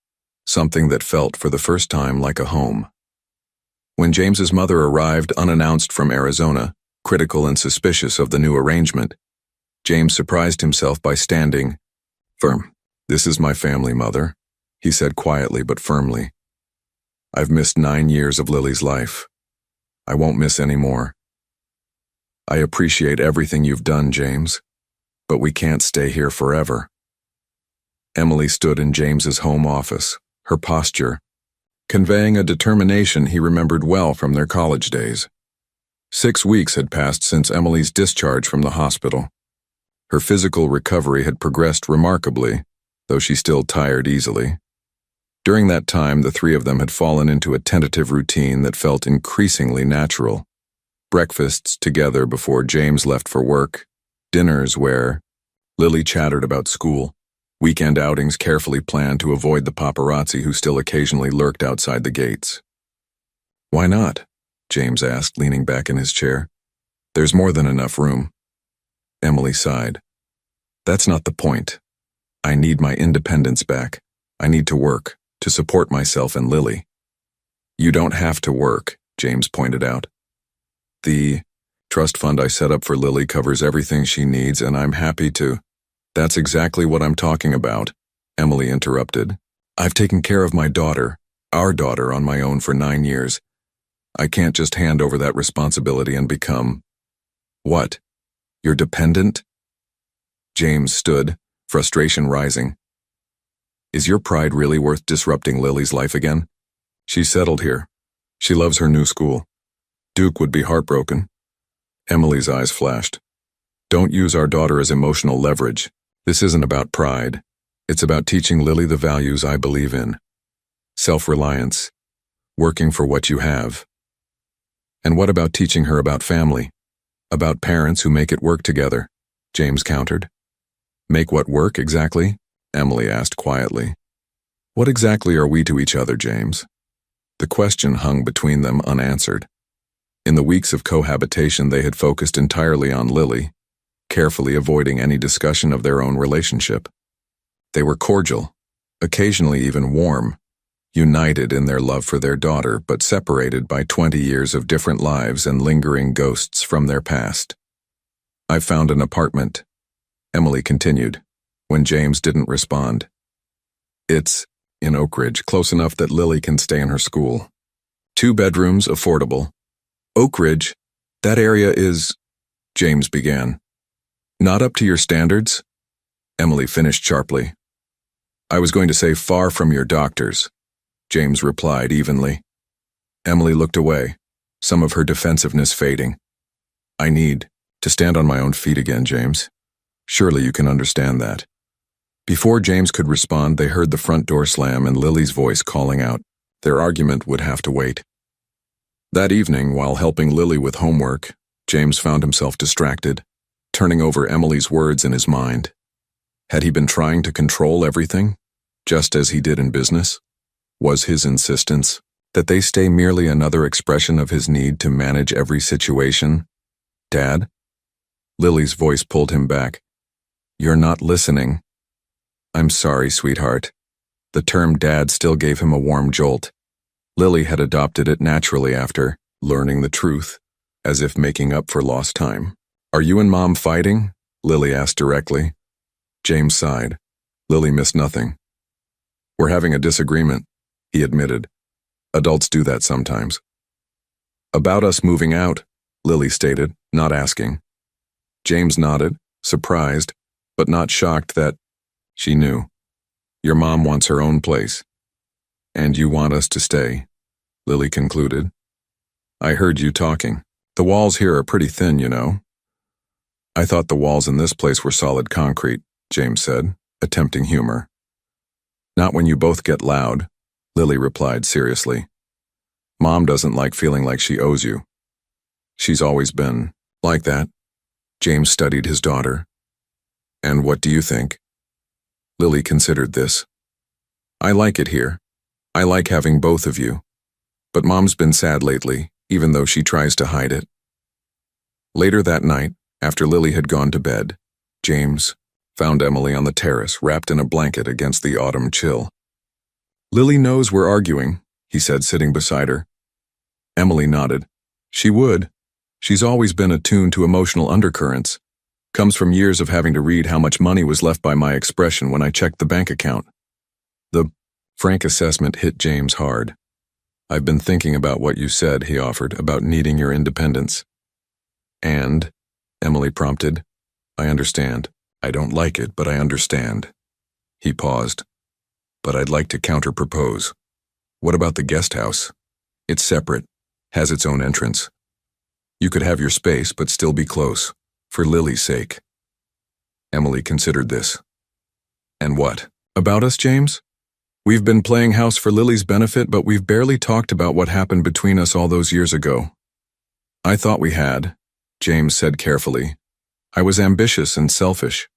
something that felt for the first time like a home. When James's mother arrived unannounced from Arizona, critical and suspicious of the new arrangement, James surprised himself by standing firm. This is my family, Mother, he said quietly but firmly. I've missed 9 years of Lily's life. I won't miss any more. I appreciate everything you've done, James, but we can't stay here forever. Emily stood in James's home office, her posture conveying a determination he remembered well from their college days. 6 weeks had passed since Emily's discharge from the hospital. Her physical recovery had progressed remarkably, though she still tired easily. During that time, the three of them had fallen into a tentative routine that felt increasingly natural. Breakfasts together before James left for work, dinners where Lily chattered about school, Weekend outings carefully planned to avoid the paparazzi who still occasionally lurked outside the gates. "Why not?" James asked, leaning back in his chair. "There's more than enough room." Emily sighed. "That's not the point. I need my independence back. I need to work, to support myself and Lily." "You don't have to work," James pointed out. "The trust fund I set up for Lily covers everything she needs, and I'm happy to—" "That's exactly what I'm talking about," Emily interrupted. "I've taken care of my daughter, our daughter, on my own for 9 years. I can't just hand over that responsibility and become—" "What? Your dependent?" James stood, frustration rising. "Is your pride really worth disrupting Lily's life again? She's settled here. She loves her new school. Duke would be heartbroken." Emily's eyes flashed. "Don't use our daughter as emotional leverage. This isn't about pride. It's about teaching Lily the values I believe in. Self-reliance. Working for what you have. And what about teaching her about family? About parents who make it work together?" James countered. "Make what work, exactly?" Emily asked quietly. "What exactly are we to each other, James?" The question hung between them unanswered. In the weeks of cohabitation, they had focused entirely on Lily, carefully avoiding any discussion of their own relationship. They were cordial, occasionally even warm, united in their love for their daughter, but separated by 20 years of different lives and lingering ghosts from their past. "I've found an apartment," Emily continued, when James didn't respond. "It's in Oak Ridge, close enough that Lily can stay in her school. 2 bedrooms, affordable." "Oak Ridge? That area is—" James began. "Not up to your standards?" Emily finished sharply. "I was going to say far from your doctor's," James replied evenly. Emily looked away, some of her defensiveness fading. "I need to stand on my own feet again, James. Surely you can understand that." Before James could respond, they heard the front door slam and Lily's voice calling out. Their argument would have to wait. That evening, while helping Lily with homework, James found himself distracted, turning over Emily's words in his mind. Had he been trying to control everything, just as he did in business? Was his insistence that they stay merely another expression of his need to manage every situation? "Dad?" Lily's voice pulled him back. "You're not listening." "I'm sorry, sweetheart." The term dad still gave him a warm jolt. Lily had adopted it naturally after learning the truth, as if making up for lost time. "Are you and Mom fighting?" Lily asked directly. James sighed. Lily missed nothing. "We're having a disagreement," he admitted. "Adults do that sometimes." "About us moving out," Lily stated, not asking. James nodded, surprised, but not shocked that she knew. "Your mom wants her own place. And you want us to stay," Lily concluded. "I heard you talking. The walls here are pretty thin, you know." "I thought the walls in this place were solid concrete," James said, attempting humor. "Not when you both get loud," Lily replied seriously. "Mom doesn't like feeling like she owes you. She's always been like that." James studied his daughter. "And what do you think?" Lily considered this. "I like it here. I like having both of you. But Mom's been sad lately, even though she tries to hide it." Later that night, after Lily had gone to bed, James found Emily on the terrace, wrapped in a blanket against the autumn chill. "Lily knows we're arguing," he said, sitting beside her. Emily nodded. "She would. She's always been attuned to emotional undercurrents. Comes from years of having to read how much money was left by my expression when I checked the bank account." The frank assessment hit James hard. "I've been thinking about what you said," he offered, "about needing your independence." "And," Emily prompted, "I understand. I don't like it, but I understand." He paused. "But I'd like to counter-propose. What about the guest house? It's separate, has its own entrance. You could have your space, but still be close, for Lily's sake." Emily considered this. "And what about us, James? We've been playing house for Lily's benefit, but we've barely talked about what happened between us all those years ago." "I thought we had," James said carefully. "I was ambitious and selfish.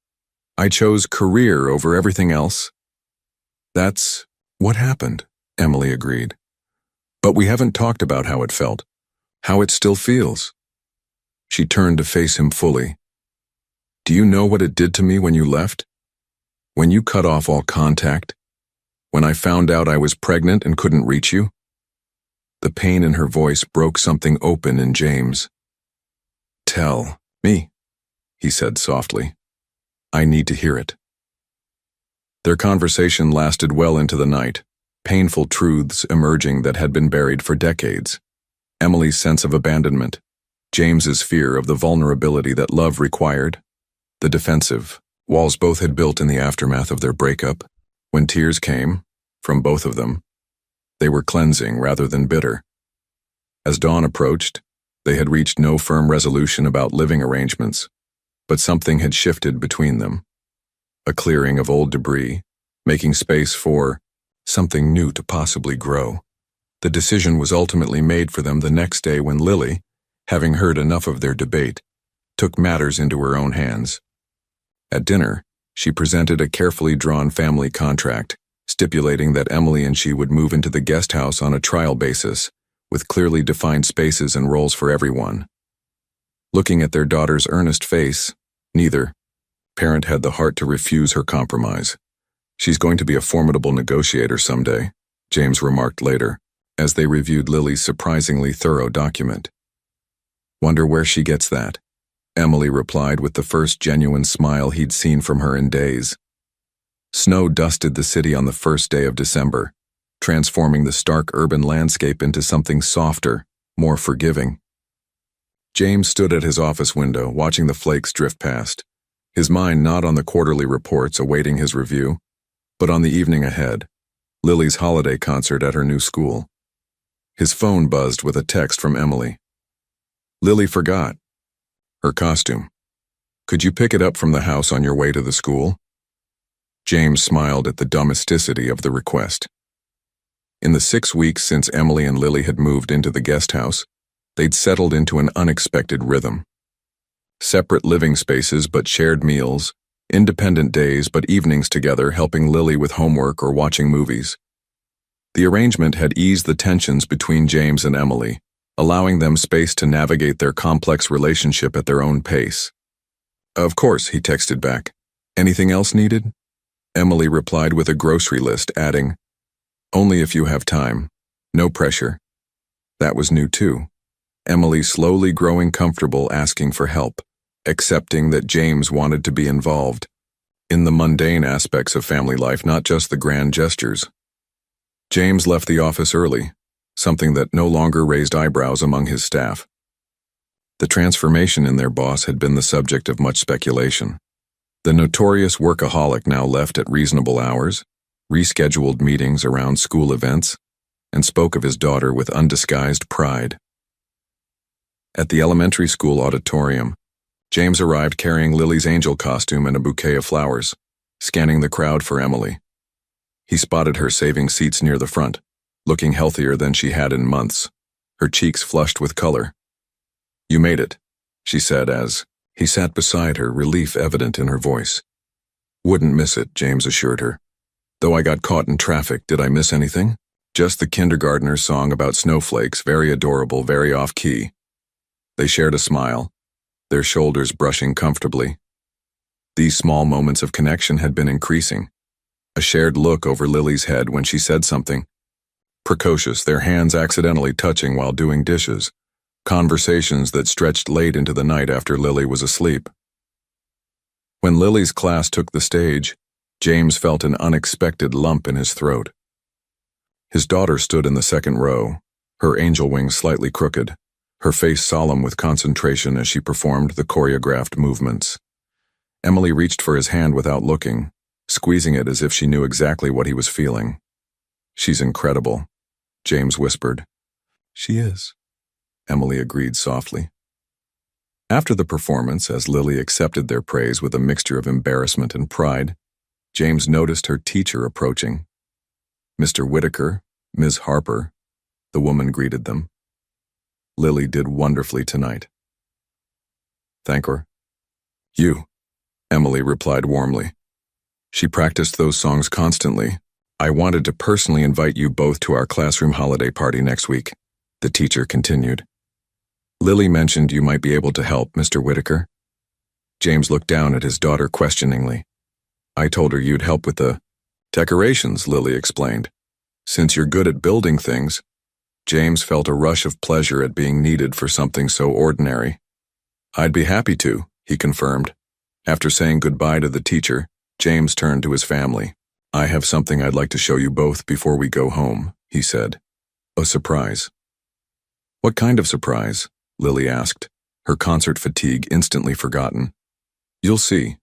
I chose career over everything else. That's what happened, Emily agreed. But we haven't talked about how it felt, how it still feels. She turned to face him fully. Do you know what it did to me when you left? When you cut off all contact? When I found out I was pregnant and couldn't reach you? The pain in her voice broke something open in James. Tell me, he said softly. I need to hear it. Their conversation lasted well into the night, painful truths emerging that had been buried for decades. Emily's sense of abandonment, James's fear of the vulnerability that love required, the defensive walls both had built in the aftermath of their breakup. When tears came, from both of them, they were cleansing rather than bitter. As dawn approached, they had reached no firm resolution about living arrangements, but something had shifted between them. A clearing of old debris, making space for something new to possibly grow. The decision was ultimately made for them the next day when Lily, having heard enough of their debate, took matters into her own hands. At dinner, she presented a carefully drawn family contract, stipulating that Emily and she would move into the guest house on a trial basis, with clearly defined spaces and roles for everyone. Looking at their daughter's earnest face, neither parent had the heart to refuse her compromise. She's going to be a formidable negotiator someday, James remarked later, as they reviewed Lily's surprisingly thorough document. Wonder where she gets that, Emily replied with the first genuine smile he'd seen from her in days. Snow dusted the city on the first day of December, transforming the stark urban landscape into something softer, more forgiving. James stood at his office window, watching the flakes drift past, his mind not on the quarterly reports awaiting his review, but on the evening ahead, Lily's holiday concert at her new school. His phone buzzed with a text from Emily. Lily forgot her costume. Could you pick it up from the house on your way to the school? James smiled at the domesticity of the request. In the 6 weeks since Emily and Lily had moved into the guest house, they'd settled into an unexpected rhythm. Separate living spaces but shared meals, independent days but evenings together helping Lily with homework or watching movies. The arrangement had eased the tensions between James and Emily, allowing them space to navigate their complex relationship at their own pace. Of course, he texted back. Anything else needed? Emily replied with a grocery list, adding, only if you have time. No pressure. That was new too. Emily slowly growing comfortable asking for help, accepting that James wanted to be involved in the mundane aspects of family life, not just the grand gestures. James left the office early, something that no longer raised eyebrows among his staff. The transformation in their boss had been the subject of much speculation. The notorious workaholic now left at reasonable hours, rescheduled meetings around school events, and spoke of his daughter with undisguised pride. At the elementary school auditorium, James arrived carrying Lily's angel costume and a bouquet of flowers, scanning the crowd for Emily. He spotted her saving seats near the front, looking healthier than she had in months, her cheeks flushed with color. You made it, she said as he sat beside her, relief evident in her voice. Wouldn't miss it, James assured her. Though I got caught in traffic, did I miss anything? Just the kindergartner's song about snowflakes, very adorable, very off-key. They shared a smile, their shoulders brushing comfortably. These small moments of connection had been increasing. A shared look over Lily's head when she said something precocious, their hands accidentally touching while doing dishes. Conversations that stretched late into the night after Lily was asleep. When Lily's class took the stage, James felt an unexpected lump in his throat. His daughter stood in the second row, her angel wings slightly crooked, her face solemn with concentration as she performed the choreographed movements. Emily reached for his hand without looking, squeezing it as if she knew exactly what he was feeling. She's incredible, James whispered. She is, Emily agreed softly. After the performance, as Lily accepted their praise with a mixture of embarrassment and pride, James noticed her teacher approaching. Mr. Whitaker, Ms. Harper, the woman greeted them. Lily did wonderfully tonight. Thank her. You, Emily replied warmly. She practiced those songs constantly. I wanted to personally invite you both to our classroom holiday party next week, the teacher continued. Lily mentioned you might be able to help, Mr. Whitaker. James looked down at his daughter questioningly. I told her you'd help with the decorations, Lily explained. Since you're good at building things, James felt a rush of pleasure at being needed for something so ordinary. I'd be happy to, he confirmed. After saying goodbye to the teacher, James turned to his family. I have something I'd like to show you both before we go home, he said. A surprise. What kind of surprise? Lily asked, her concert fatigue instantly forgotten. You'll see.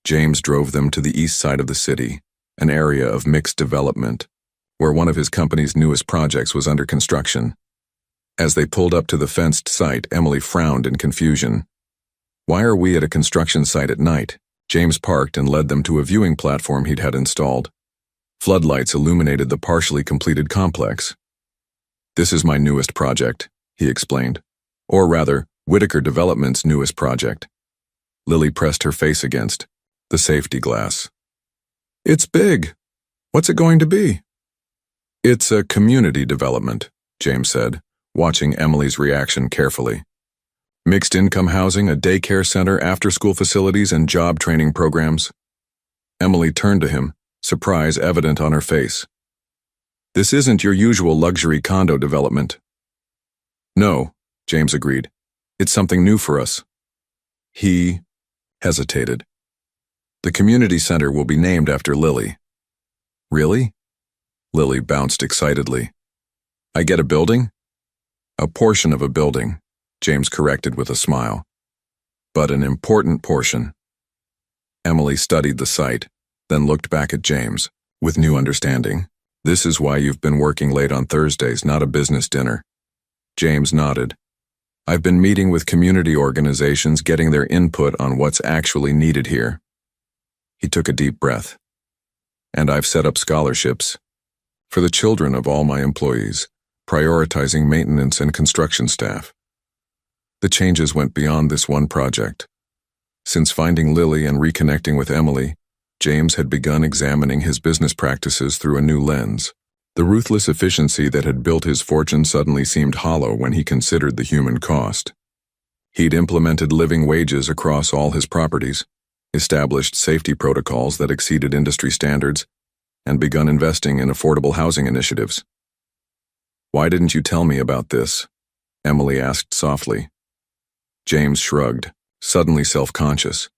James drove them to the east side of the city, an area of mixed development, where one of his company's newest projects was under construction. As they pulled up to the fenced site, Emily frowned in confusion. Why are we at a construction site at night? James parked and led them to a viewing platform he'd had installed. Floodlights illuminated the partially completed complex. This is my newest project, he explained. Or rather, Whitaker Development's newest project. Lily pressed her face against the safety glass. It's big. What's it going to be? It's a community development, James said, watching Emily's reaction carefully. Mixed income housing, a daycare center, after-school facilities, and job training programs. Emily turned to him, surprise evident on her face. This isn't your usual luxury condo development. No, James agreed. It's something new for us. He hesitated. The community center will be named after Lily. Really? Lily bounced excitedly. I get a building? A portion of a building, James corrected with a smile. But an important portion. Emily studied the site, then looked back at James, with new understanding. This is why you've been working late on Thursdays, not a business dinner. James nodded. I've been meeting with community organizations, getting their input on what's actually needed here. He took a deep breath. And I've set up scholarships for the children of all my employees, prioritizing maintenance and construction staff. The changes went beyond this one project. Since finding Lily and reconnecting with Emily, James had begun examining his business practices through a new lens. The ruthless efficiency that had built his fortune suddenly seemed hollow when he considered the human cost. He'd implemented living wages across all his properties, established safety protocols that exceeded industry standards, and begun investing in affordable housing initiatives. Why didn't you tell me about this? Emily asked softly. James shrugged, suddenly self-conscious.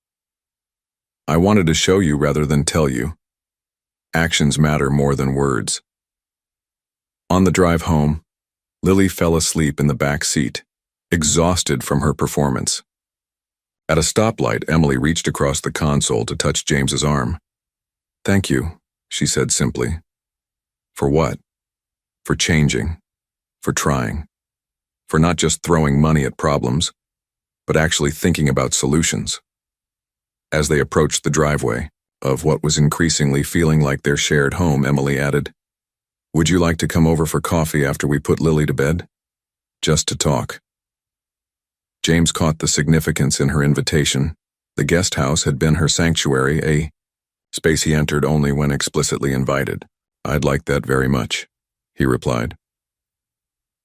I wanted to show you rather than tell you. Actions matter more than words. On the drive home, Lily fell asleep in the back seat, exhausted from her performance. At a stoplight, Emily reached across the console to touch James's arm. Thank you, she said simply. For what? For changing. For trying. For not just throwing money at problems, but actually thinking about solutions. As they approached the driveway of what was increasingly feeling like their shared home, Emily added, Would you like to come over for coffee after we put Lily to bed? Just to talk. James caught the significance in her invitation. The guest house had been her sanctuary, a space he entered only when explicitly invited. I'd like that very much, he replied.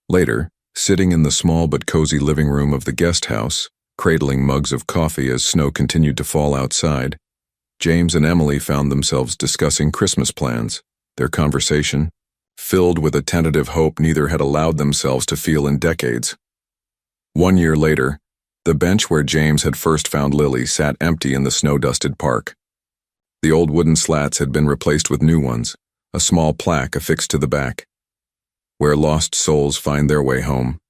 Later, sitting in the small but cozy living room of the guest house, cradling mugs of coffee as snow continued to fall outside, James and Emily found themselves discussing Christmas plans, their conversation filled with a tentative hope neither had allowed themselves to feel in decades. 1 year later, the bench where James had first found Lily sat empty in the snow-dusted park. The old wooden slats had been replaced with new ones, a small plaque affixed to the back. Where lost souls find their way home.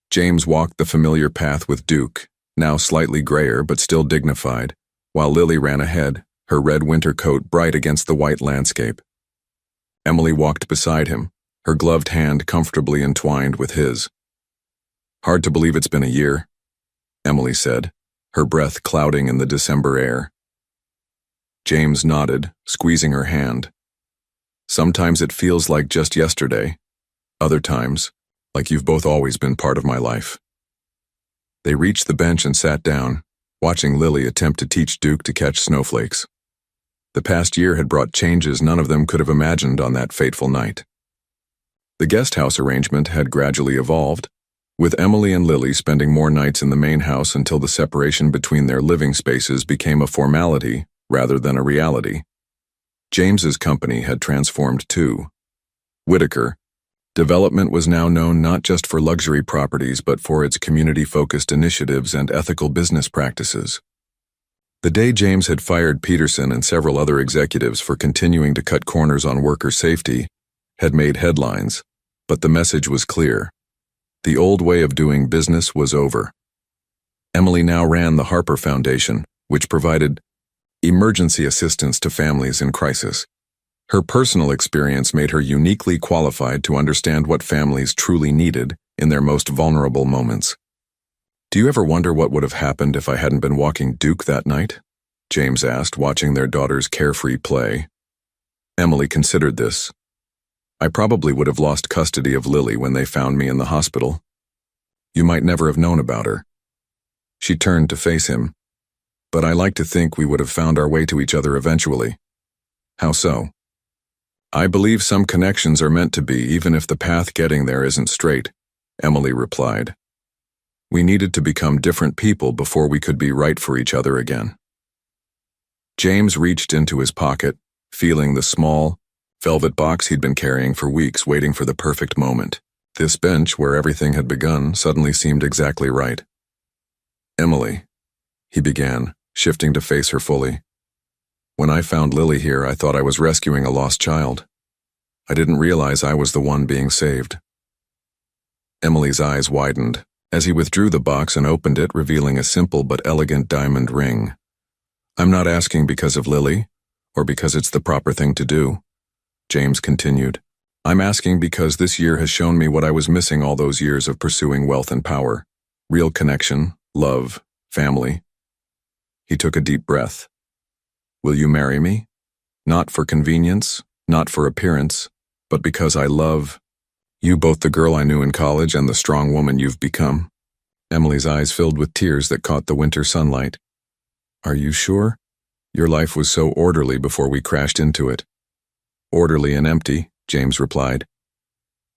James walked the familiar path with Duke, now slightly grayer but still dignified, while Lily ran ahead, her red winter coat bright against the white landscape. Emily walked beside him, her gloved hand comfortably entwined with his. Hard to believe it's been a year, Emily said, her breath clouding in the December air. James nodded, squeezing her hand. Sometimes it feels like just yesterday. Other times, like you've both always been part of my life. They reached the bench and sat down, watching Lily attempt to teach Duke to catch snowflakes. The past year had brought changes none of them could have imagined on that fateful night. The guest house arrangement had gradually evolved, with Emily and Lily spending more nights in the main house until the separation between their living spaces became a formality rather than a reality. James's company had transformed too. Whitaker Development was now known not just for luxury properties but for its community-focused initiatives and ethical business practices. The day James had fired Peterson and several other executives for continuing to cut corners on worker safety had made headlines, but the message was clear. The old way of doing business was over. Emily now ran the Harper Foundation, which provided emergency assistance to families in crisis. Her personal experience made her uniquely qualified to understand what families truly needed in their most vulnerable moments. "Do you ever wonder what would have happened if I hadn't been walking Duke that night?" James asked, watching their daughter's carefree play. Emily considered this. "I probably would have lost custody of Lily when they found me in the hospital. You might never have known about her." She turned to face him. "But I like to think we would have found our way to each other eventually." "How so?" "I believe some connections are meant to be, even if the path getting there isn't straight," Emily replied. "We needed to become different people before we could be right for each other again." James reached into his pocket, feeling the small, velvet box he'd been carrying for weeks, waiting for the perfect moment. This bench, where everything had begun, suddenly seemed exactly right. "Emily," he began, shifting to face her fully. "When I found Lily here, I thought I was rescuing a lost child. I didn't realize I was the one being saved." Emily's eyes widened as he withdrew the box and opened it, revealing a simple but elegant diamond ring. "I'm not asking because of Lily, or because it's the proper thing to do," James continued. "I'm asking because this year has shown me what I was missing all those years of pursuing wealth and power. Real connection, love, family." He took a deep breath. "Will you marry me? Not for convenience, not for appearance, but because I love you, both the girl I knew in college and the strong woman you've become." Emily's eyes filled with tears that caught the winter sunlight. "Are you sure? Your life was so orderly before we crashed into it." "Orderly and empty," James replied.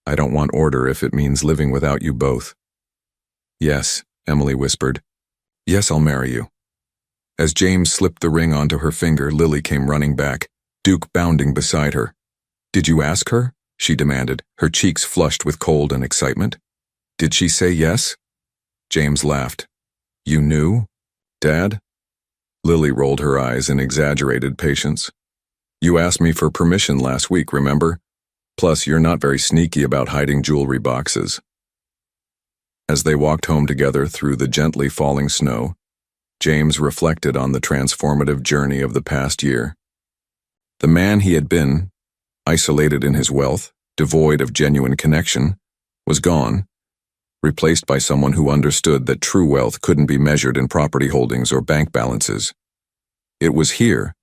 "I don't want order if it means living without you both." "Yes," Emily whispered. "Yes, I'll marry you." As James slipped the ring onto her finger, Lily came running back, Duke bounding beside her. "Did you ask her?" she demanded, her cheeks flushed with cold and excitement. "Did she say yes?" James laughed. "You knew, Dad?" Lily rolled her eyes in exaggerated patience. "You asked me for permission last week, remember? Plus, you're not very sneaky about hiding jewelry boxes." As they walked home together through the gently falling snow, James reflected on the transformative journey of the past year. The man he had been, isolated in his wealth, devoid of genuine connection, was gone, replaced by someone who understood that true wealth couldn't be measured in property holdings or bank balances. It was here,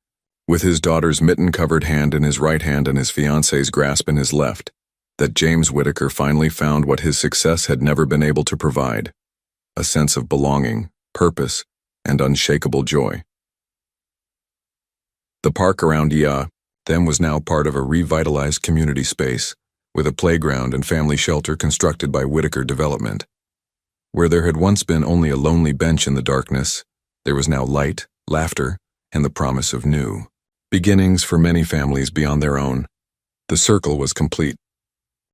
with his daughter's mitten-covered hand in his right hand and his fiancée's grasp in his left, that James Whitaker finally found what his success had never been able to provide: a sense of belonging, purpose, and unshakable joy. The park around them was now part of a revitalized community space, with a playground and family shelter constructed by Whitaker Development. Where there had once been only a lonely bench in the darkness, there was now light, laughter, and the promise of new beginnings for many families beyond their own. The circle was complete.